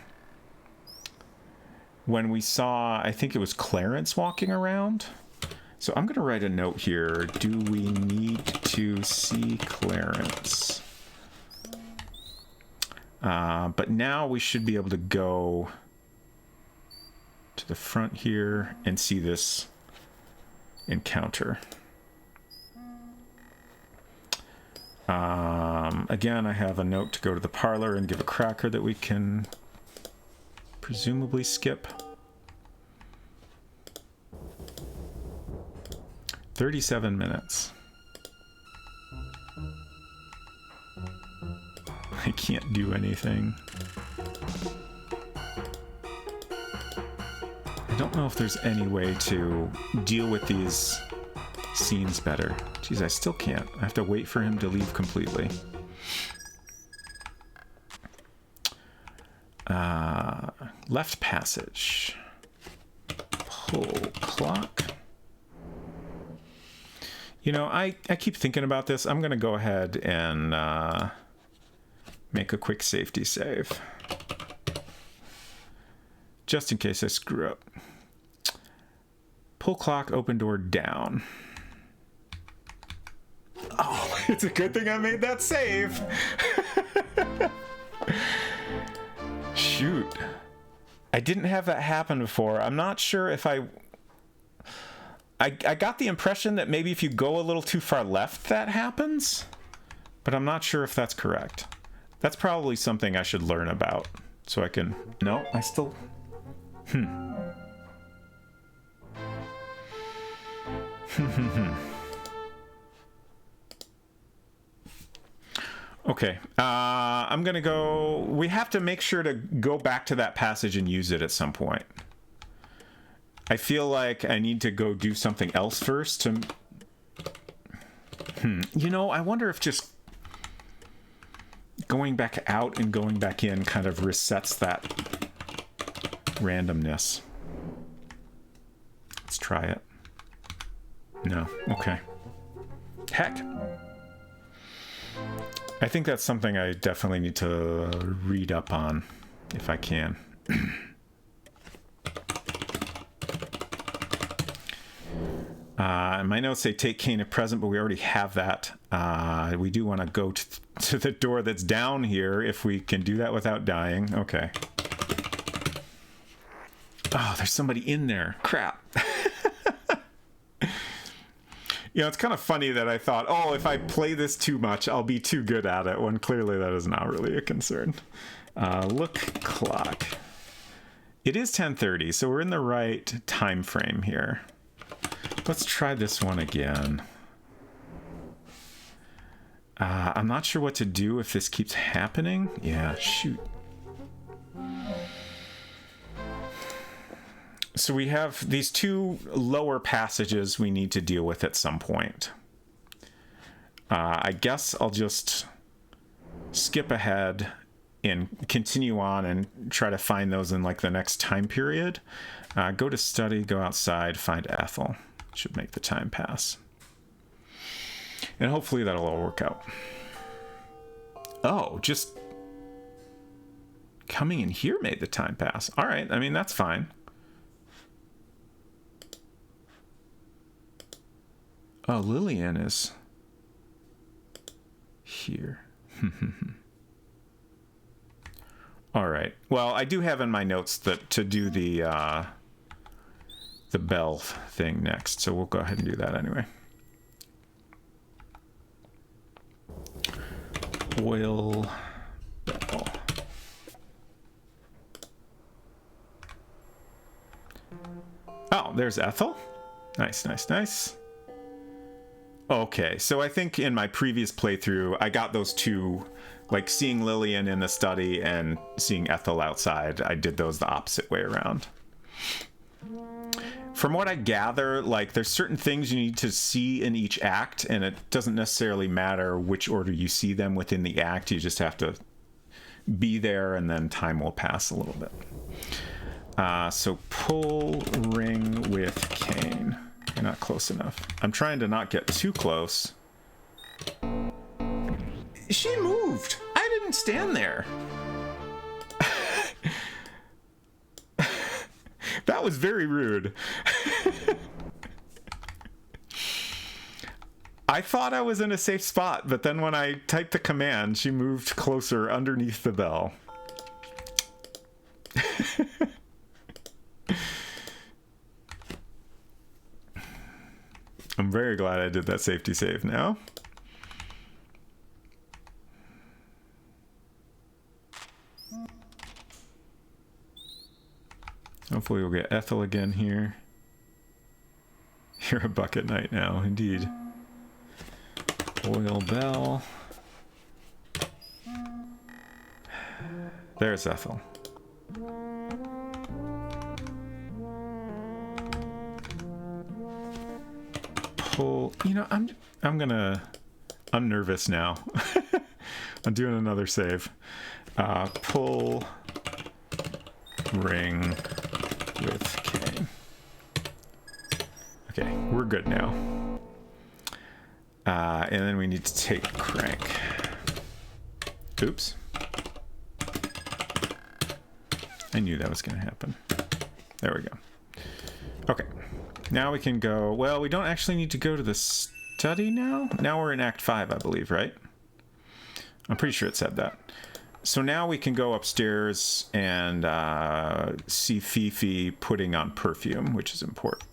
when we saw, I think it was Clarence walking around. So I'm going to write a note here. Do we need to see Clarence? But now we should be able to go to the front here and see this encounter. Again, I have a note to go to the parlor and give a cracker that we can presumably skip. 37 minutes. I can't do anything. I don't know if there's any way to deal with these scenes better. Geez, I still can't. I have to wait for him to leave completely. Left passage. Pull clock. You know, I keep thinking about this. I'm going to go ahead and make a quick safety save. Just in case I screw up. Pull clock, open door down. Oh, it's a good thing I made that save. Shoot. I didn't have that happen before. I'm not sure if I got the impression that maybe if you go a little too far left, that happens. But I'm not sure if that's correct. That's probably something I should learn about. So I can... No, I still... Okay, I'm gonna go... We have to make sure to go back to that passage and use it at some point. I feel like I need to go do something else first to... You know, I wonder if just going back out and going back in kind of resets that randomness. Let's try it. No, okay. Heck. I think that's something I definitely need to read up on, if I can. My notes say take Kane at present, but we already have that. We do want to go to the door that's down here, if we can do that without dying. Okay. Oh, there's somebody in there. Crap. You know, it's kind of funny that I thought, oh, if I play this too much, I'll be too good at it, when clearly that is not really a concern. Look clock. It is 10:30, so we're in the right time frame here. Let's try this one again. I'm not sure what to do if this keeps happening. Yeah, shoot. So we have these two lower passages we need to deal with at some point. I guess I'll just skip ahead and continue on and try to find those in like the next time period. Go to study, go outside, find Ethel. Should make the time pass. And hopefully that'll all work out. Oh, just coming in here made the time pass. All right, I mean, that's fine. Oh, Lillian is here. All right. Well, I do have in my notes that to do the bell thing next, so we'll go ahead and do that anyway. Oil bell. Oh, there's Ethel. Nice, nice, nice. Okay, so I think in my previous playthrough, I got those two, like seeing Lillian in the study and seeing Ethel outside. I did those the opposite way around. From what I gather, like there's certain things you need to see in each act, and it doesn't necessarily matter which order you see them within the act. You just have to be there, and then time will pass a little bit. So pull ring with cane. You're not close enough. I'm trying to not get too close. She moved. I didn't stand there. That was very rude. I thought I was in a safe spot, but then when I typed the command, she moved closer underneath the bell. I'm very glad I did that safety save now. Hopefully we'll get Ethel again here. You're a bucket knight now, indeed. Oil bell. There's Ethel. Pull. You know, I'm nervous now. I'm doing another save. Pull ring with cane. Okay, we're good now. And then we need to take crank. Oops. I knew that was going to happen. There we go. Okay. Now we can go... Well, we don't actually need to go to the study now. Now we're in Act 5, I believe, right? I'm pretty sure it said that. So now we can go upstairs and see Fifi putting on perfume, which is important.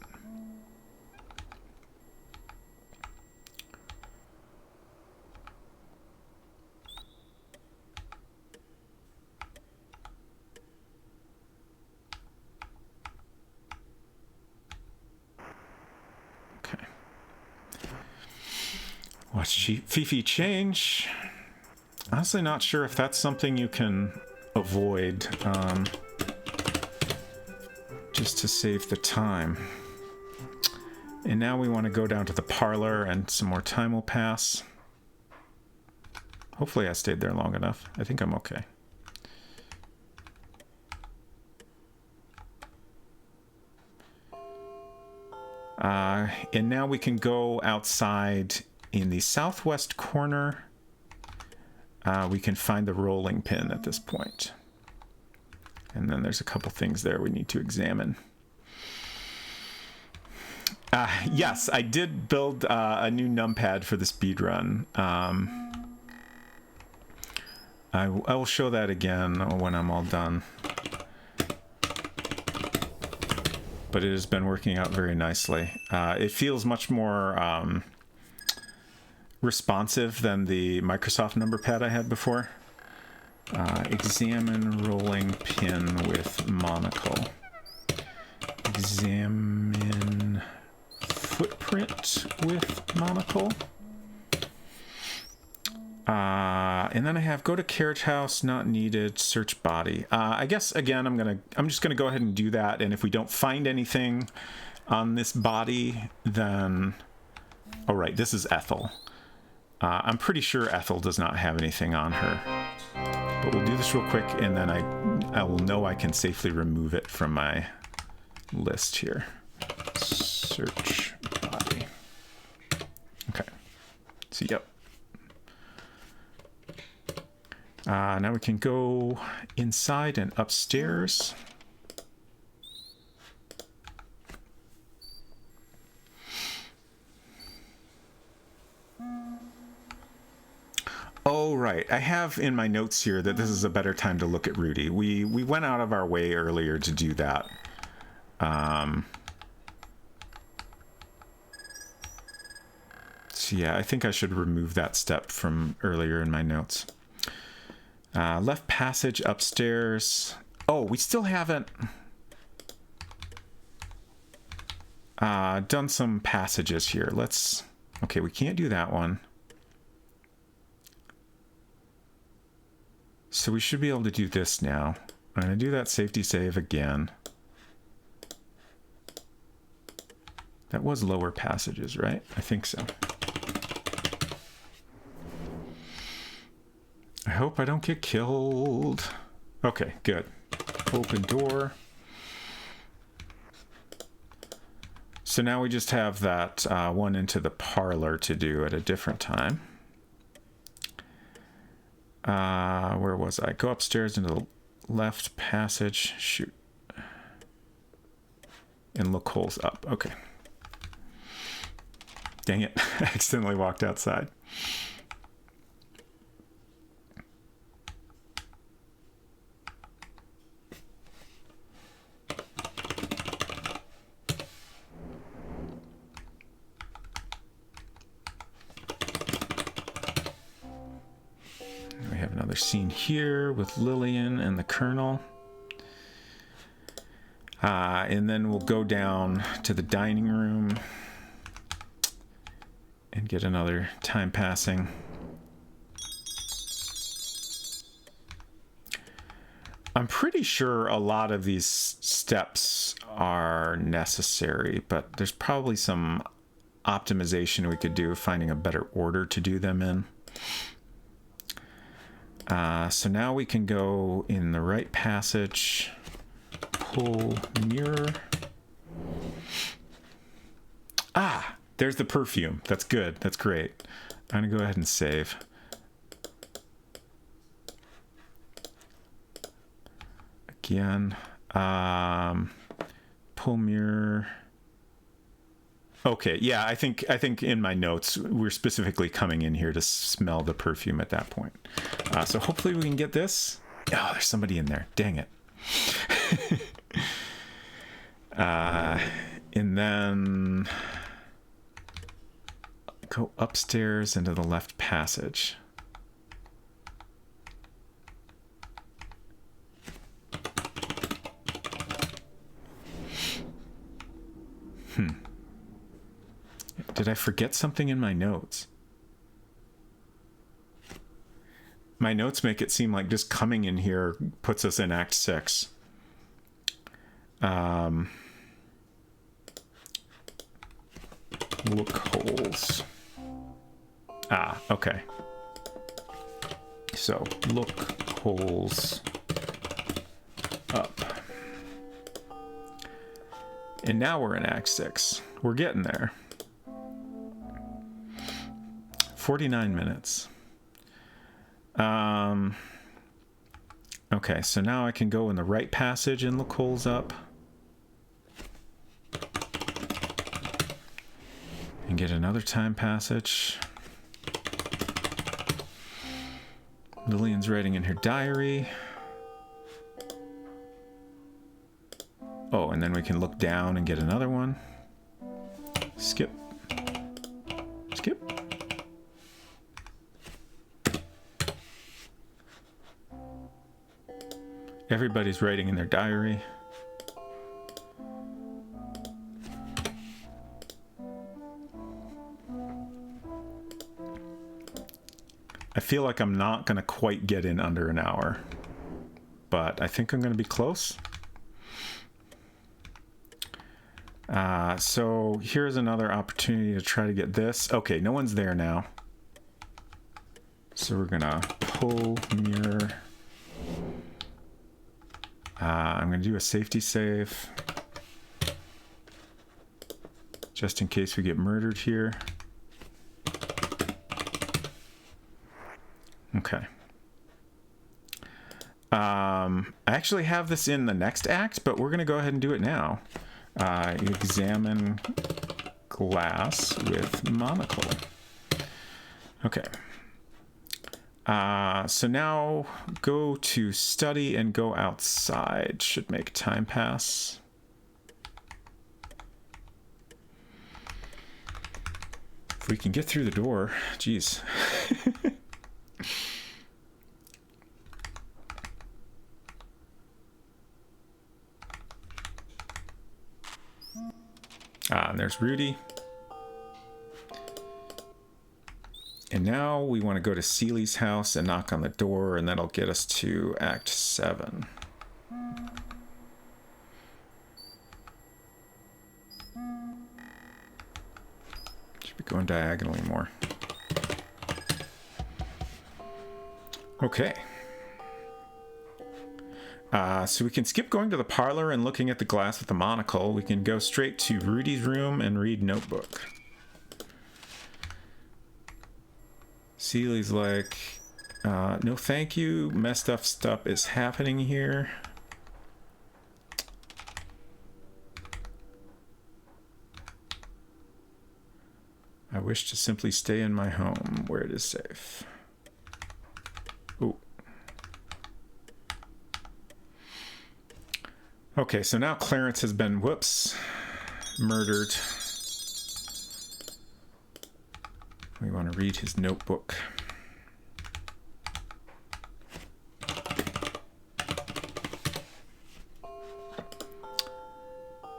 Okay. Watch Fifi change. Honestly, not sure if that's something you can avoid, just to save the time. And now we want to go down to the parlor, and some more time will pass. Hopefully I stayed there long enough. I think I'm okay. And now we can go outside in the southwest corner. We can find the rolling pin at this point. And then there's a couple things there we need to examine. Yes, I did build a new numpad for the speedrun. I will show that again when I'm all done. But it has been working out very nicely. It feels much more responsive than the Microsoft number pad I had before. Examine rolling pin with monocle. Examine footprint with monocle. And then I have go to carriage house, not needed, search body. I guess again I'm just gonna go ahead and do that, and if we don't find anything on this body, then oh right, this is Ethel. I'm pretty sure Ethel does not have anything on her. But we'll do this real quick, and then I will know I can safely remove it from my list here. Search body. Okay. So yep. Now we can go inside and upstairs. Oh, right. I have in my notes here that this is a better time to look at Rudy. We went out of our way earlier to do that. So yeah, I think I should remove that step from earlier in my notes. Left passage upstairs. Oh, we still haven't done some passages here. Okay, we can't do that one. So we should be able to do this now. I'm going to do that safety save again. That was lower passages, right? I think so. I hope I don't get killed. Okay, good. Open door. So now we just have that one into the parlor to do at a different time. Where was I? Go upstairs into the left passage. Shoot. And look holes up. Okay. Dang it. I accidentally walked outside. We have another scene here with Lillian and the Colonel. And then we'll go down to the dining room and get another time passing. I'm pretty sure a lot of these steps are necessary, but there's probably some optimization we could do, finding a better order to do them in. So now we can go in the right passage, pull mirror. Ah, there's the perfume. That's good. That's great. I'm gonna go ahead and save. Again, pull mirror. Okay, yeah, I think in my notes we're specifically coming in here to smell the perfume at that point. So hopefully we can get this. Oh, there's somebody in there. Dang it. And then go upstairs into the left passage. Did I forget something in my notes? My notes make it seem like just coming in here puts us in Act 6. Look holes. Ah, okay. So, look holes up. And now we're in Act 6. We're getting there. 49 minutes. Okay, so now I can go in the right passage and look holes up. And get another time passage. Lillian's writing in her diary. Oh, and then we can look down and get another one. Skip. Skip. Everybody's writing in their diary. I feel like I'm not going to quite get in under an hour, but I think I'm going to be close. So here's another opportunity to try to get this. Okay, no one's there now. So we're going to pull mirror. I'm going to do a safety save, just in case we get murdered here. Okay. I actually have this in the next act, but we're going to go ahead and do it now. Examine glass with monocle. Okay. So now go to study and go outside. Should make time pass. If we can get through the door, geez. And there's Rudy. And now we want to go to Seeley's house and knock on the door, and that'll get us to Act 7. Should be going diagonally more. Okay. So we can skip going to the parlor and looking at the glass with the monocle. We can go straight to Rudy's room and read notebook. Seeley's like, no thank you, messed up stuff is happening here. I wish to simply stay in my home where it is safe. Ooh. Okay, so now Clarence has been, whoops, murdered. We want to read his notebook.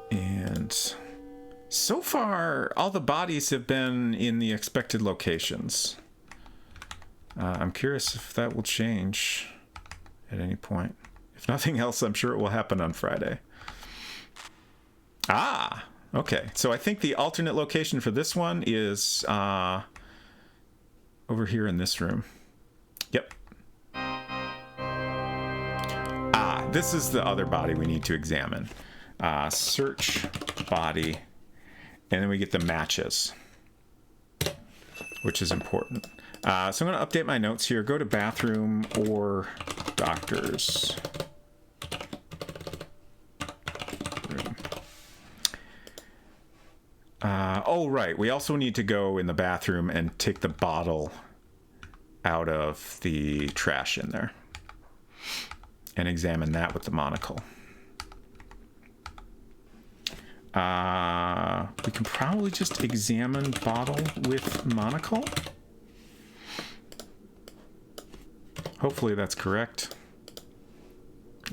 And so far, all the bodies have been in the expected locations. I'm curious if that will change at any point. If nothing else, I'm sure it will happen on Friday. Ah, okay. So I think the alternate location for this one is over here in this room. Yep. Ah, this is the other body we need to examine. Search body, and then we get the matches, which is important. So I'm going to update my notes here. Go to bathroom or doctor's room. Oh, right. We also need to go in the bathroom and take the bottle out of the trash in there and examine that with the monocle. We can probably just examine bottle with monocle. Hopefully that's correct,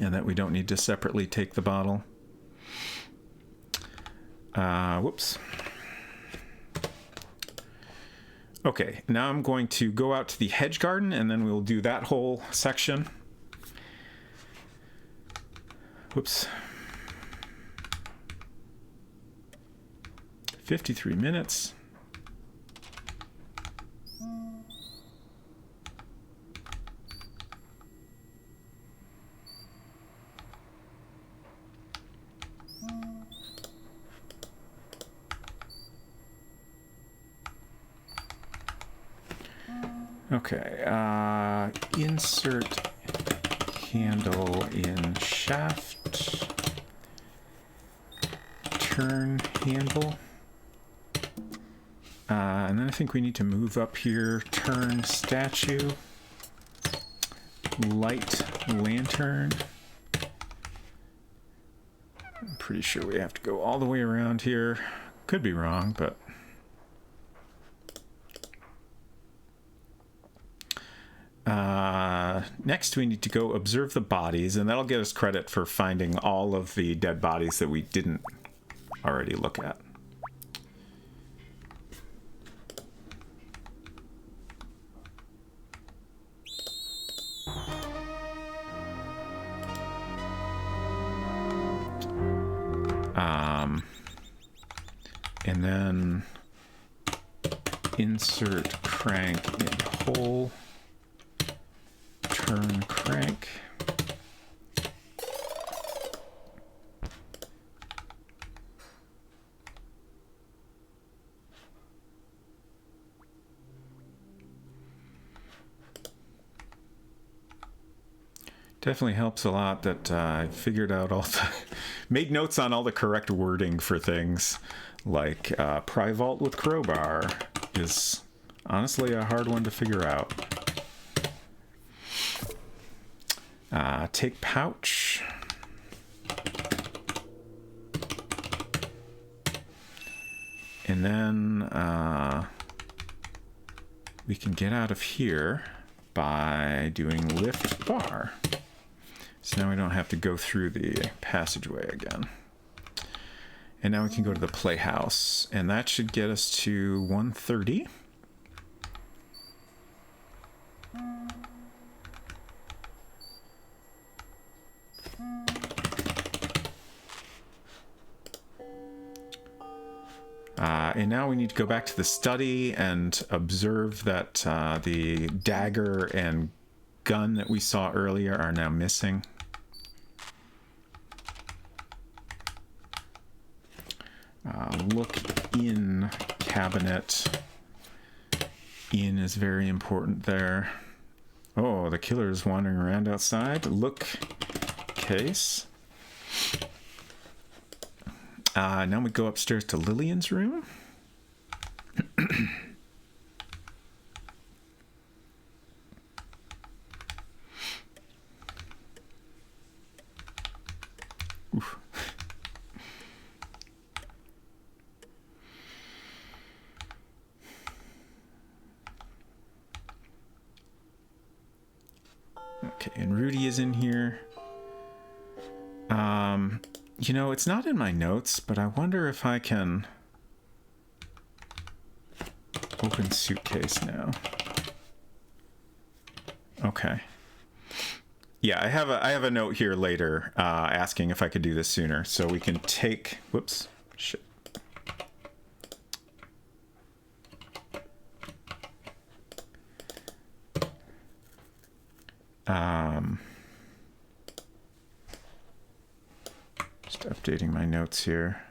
and that we don't need to separately take the bottle. Whoops. Okay, now I'm going to go out to the hedge garden, and then we'll do that whole section. Whoops. 53 minutes. Okay, insert handle in shaft, turn handle, and then I think we need to move up here, turn statue, light lantern. I'm pretty sure we have to go all the way around here. Could be wrong, but next we need to go observe the bodies, and that'll get us credit for finding all of the dead bodies that we didn't already look at. And then insert crank in hole, turn crank. Definitely helps a lot that I figured out all the made notes on all the correct wording for things, like pry vault with crowbar is honestly a hard one to figure out. Take pouch. And then we can get out of here by doing lift bar. So now we don't have to go through the passageway again. And now we can go to the playhouse, and that should get us to 130. And now we need to go back to the study and observe that the dagger and gun that we saw earlier are now missing. Look in cabinet. In is very important there. Oh, the killer is wandering around outside. Look case. Now we go upstairs to Lillian's room. Oof. Okay, and Rudy is in here. You know, it's not in my notes, but I wonder if I can open suitcase now. Okay. Yeah, I have a note here later asking if I could do this sooner, so we can take. Whoops, shit. Just updating my notes here.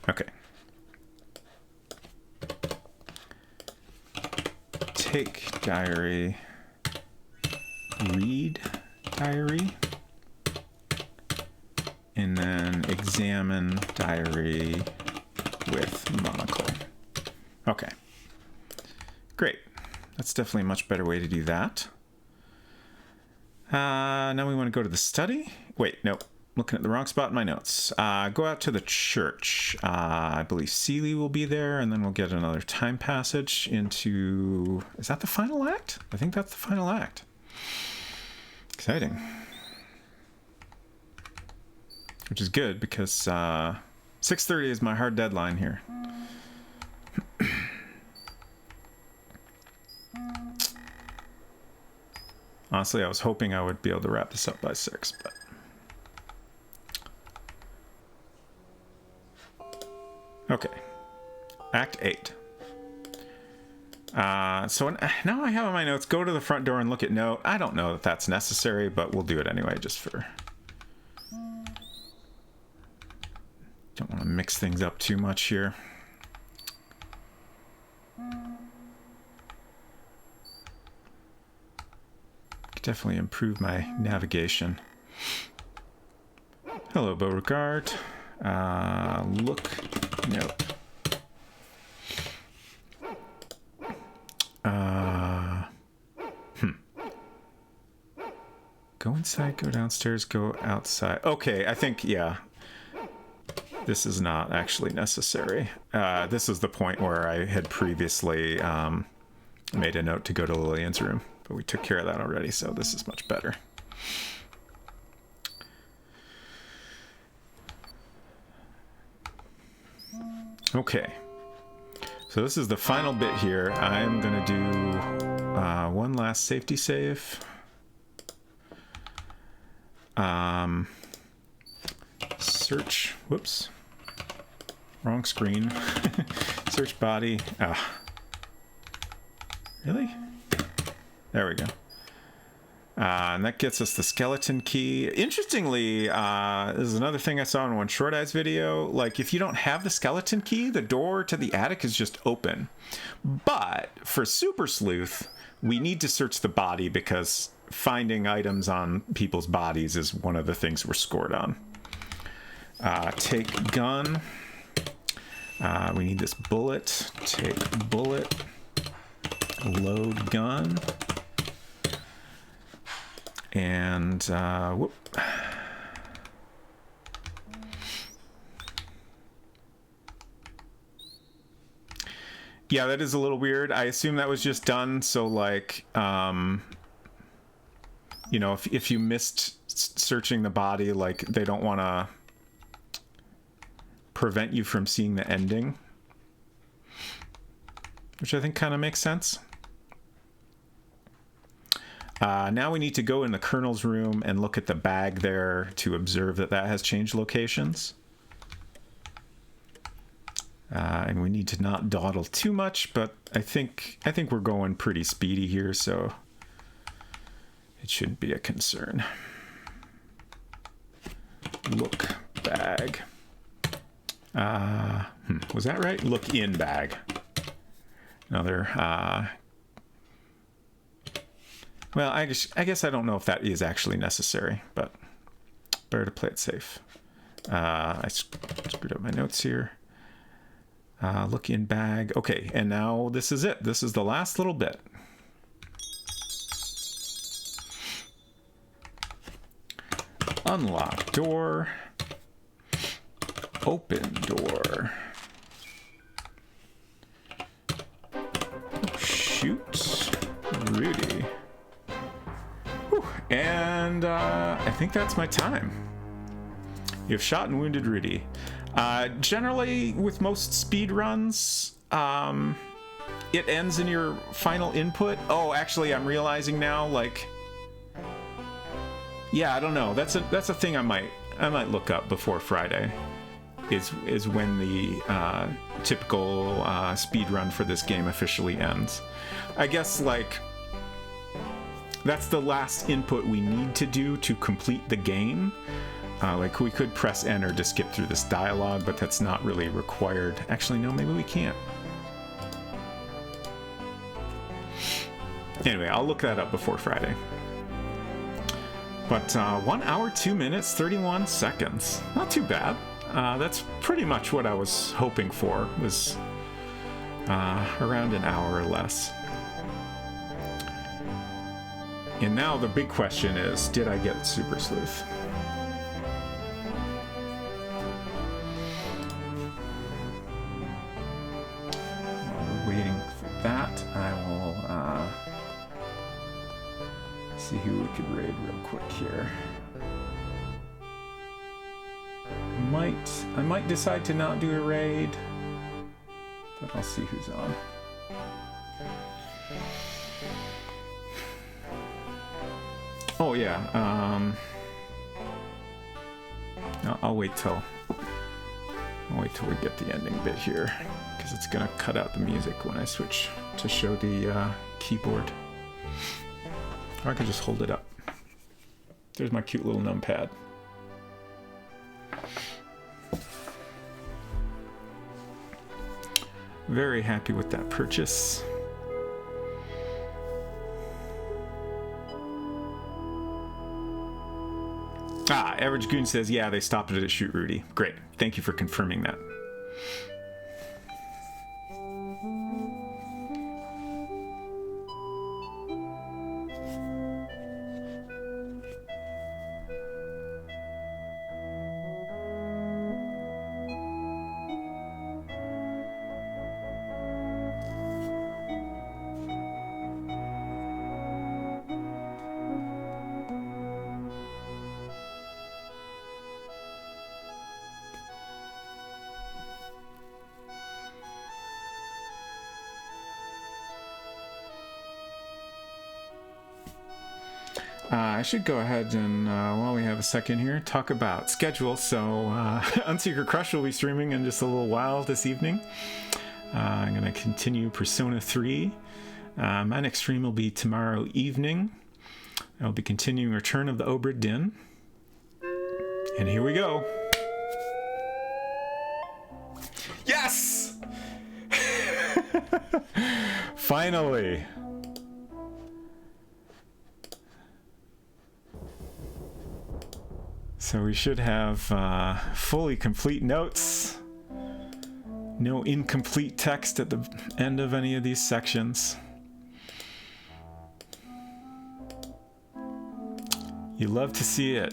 Okay. Take diary, read diary, and then examine diary with monocle. Okay. Great. That's definitely a much better way to do that. Now we want to go to the study. Wait, no. Looking at the wrong spot in my notes. Go out to the church. I believe Seeley will be there, and then we'll get another time passage into... Is that the final act? I think that's the final act. Exciting. Which is good, because 6:30 is my hard deadline here. Honestly, I was hoping I would be able to wrap this up by 6, but... Okay. Act 8. So now I have on my notes, go to the front door and look at note. I don't know that that's necessary, but we'll do it anyway, just for... Don't want to mix things up too much here. Could definitely improve my navigation. Hello, Beauregard. Look, note. Go inside, go downstairs, go outside. Okay, I think, yeah. This is not actually necessary. This is the point where I had previously made a note to go to Lillian's room, but we took care of that already, so this is much better. Okay, so this is the final bit here. I'm gonna do one last safety save. Search. Whoops. Wrong screen. Search body. Ah. Really? There we go. And that gets us the skeleton key. Interestingly, this is another thing I saw in one Short Eyes video. Like, if you don't have the skeleton key, the door to the attic is just open. But for Super Sleuth, we need to search the body because finding items on people's bodies is one of the things we're scored on. Take gun. We need this bullet. Take bullet. Load gun. And, whoop. Yeah, that is a little weird. I assume that was just done so, like, you know, if you missed searching the body, like, they don't want to prevent you from seeing the ending. Which I think kind of makes sense. Now we need to go in the Colonel's room and look at the bag there to observe that that has changed locations. And we need to not dawdle too much, but I think we're going pretty speedy here, so it shouldn't be a concern. Look bag. Was that right? Look in bag. Another. Well, I guess I don't know if that is actually necessary, but better to play it safe. I screwed up my notes here. Look in bag. Okay, and now this is it. This is the last little bit. Unlock door. Open door. Shoot Rudy. Whew. And I think that's my time. You've shot and wounded Rudy. Generally, with most speed runs, it ends in your final input. Oh, actually, I'm realizing now, like, yeah, I don't know. That's a thing I might look up before Friday. Is when the typical speed run for this game officially ends. I guess, like, that's the last input we need to do to complete the game. Like, we could press enter to skip through this dialogue, but that's not really required. Actually, no, maybe we can't. Anyway, I'll look that up before Friday. But 1 hour, 2 minutes, 31 seconds. Not too bad. That's pretty much what I was hoping for, was around an hour or less. And now the big question is, did I get Super Sleuth? While we're waiting for that, I will see who we could raid real quick here. I might decide to not do a raid, but I'll see who's on. Oh yeah, I'll wait till we get the ending bit here, because it's gonna cut out the music when I switch to show the keyboard. Or I could just hold it up. There's my cute little numpad. Very happy with that purchase. Average Goon says, yeah, they stopped it at Shoot Rudy. Great. Thank you for confirming that. I should go ahead and, while we have a second here, talk about schedule. So, Unsecret Crush will be streaming in just a little while this evening. I'm going to continue Persona 3. My next stream will be tomorrow evening. I'll be continuing Return of the Obra Dinn. And here we go. Yes! Finally! So we should have fully complete notes. No incomplete text at the end of any of these sections. You love to see it.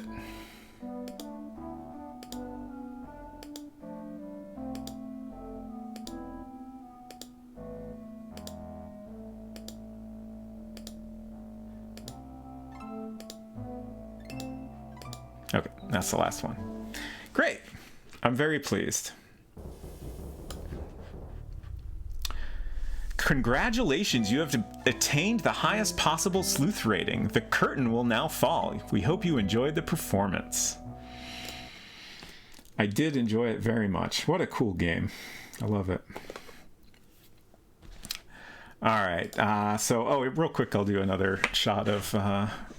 Okay, that's the last one. Great. I'm very pleased. Congratulations, you have attained the highest possible sleuth rating. The curtain will now fall. We hope you enjoyed the performance. I did enjoy it very much. What a cool game. I love it. All right, real quick, I'll do another shot of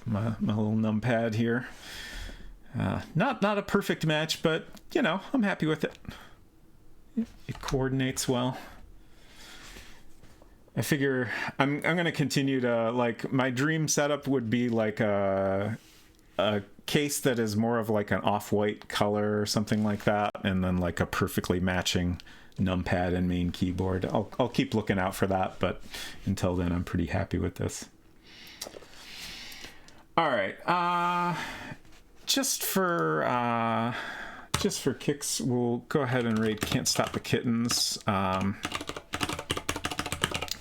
my little numpad here. Not a perfect match, but, you know, I'm happy with it. It coordinates well. I figure I'm going to continue to, like, my dream setup would be like a case that is more of like an off-white color or something like that, and then like a perfectly matching numpad and main keyboard. I'll keep looking out for that, but until then, I'm pretty happy with this. All right, just for kicks, we'll go ahead and raid Can't Stop the Kittens.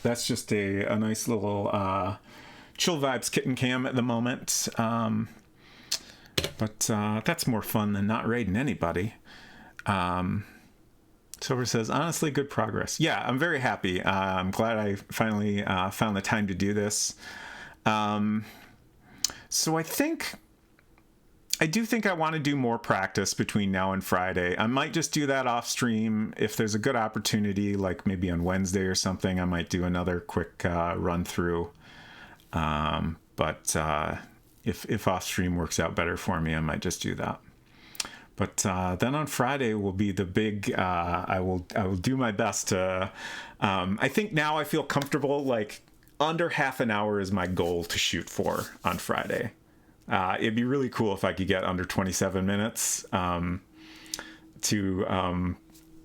That's just a nice little chill vibes kitten cam at the moment. But that's more fun than not raiding anybody. Silver says, honestly, good progress. Yeah, I'm very happy. I'm glad I finally found the time to do this. So I do think I want to do more practice between now and Friday. I might just do that off stream. If there's a good opportunity, like maybe on Wednesday or something, I might do another quick run through. But if off stream works out better for me, I might just do that. But then on Friday will be the big, I will do my best to, I think now I feel comfortable, like under half an hour is my goal to shoot for on Friday. It'd be really cool if I could get under 27 minutes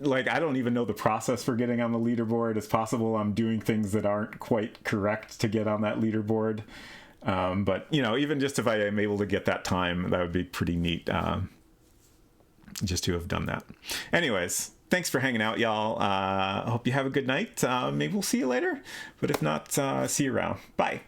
like, I don't even know the process for getting on the leaderboard. It's possible I'm doing things that aren't quite correct to get on that leaderboard. But, you know, even just if I am able to get that time, that would be pretty neat just to have done that. Anyways, thanks for hanging out, y'all. I hope you have a good night. Maybe we'll see you later. But if not, see you around. Bye.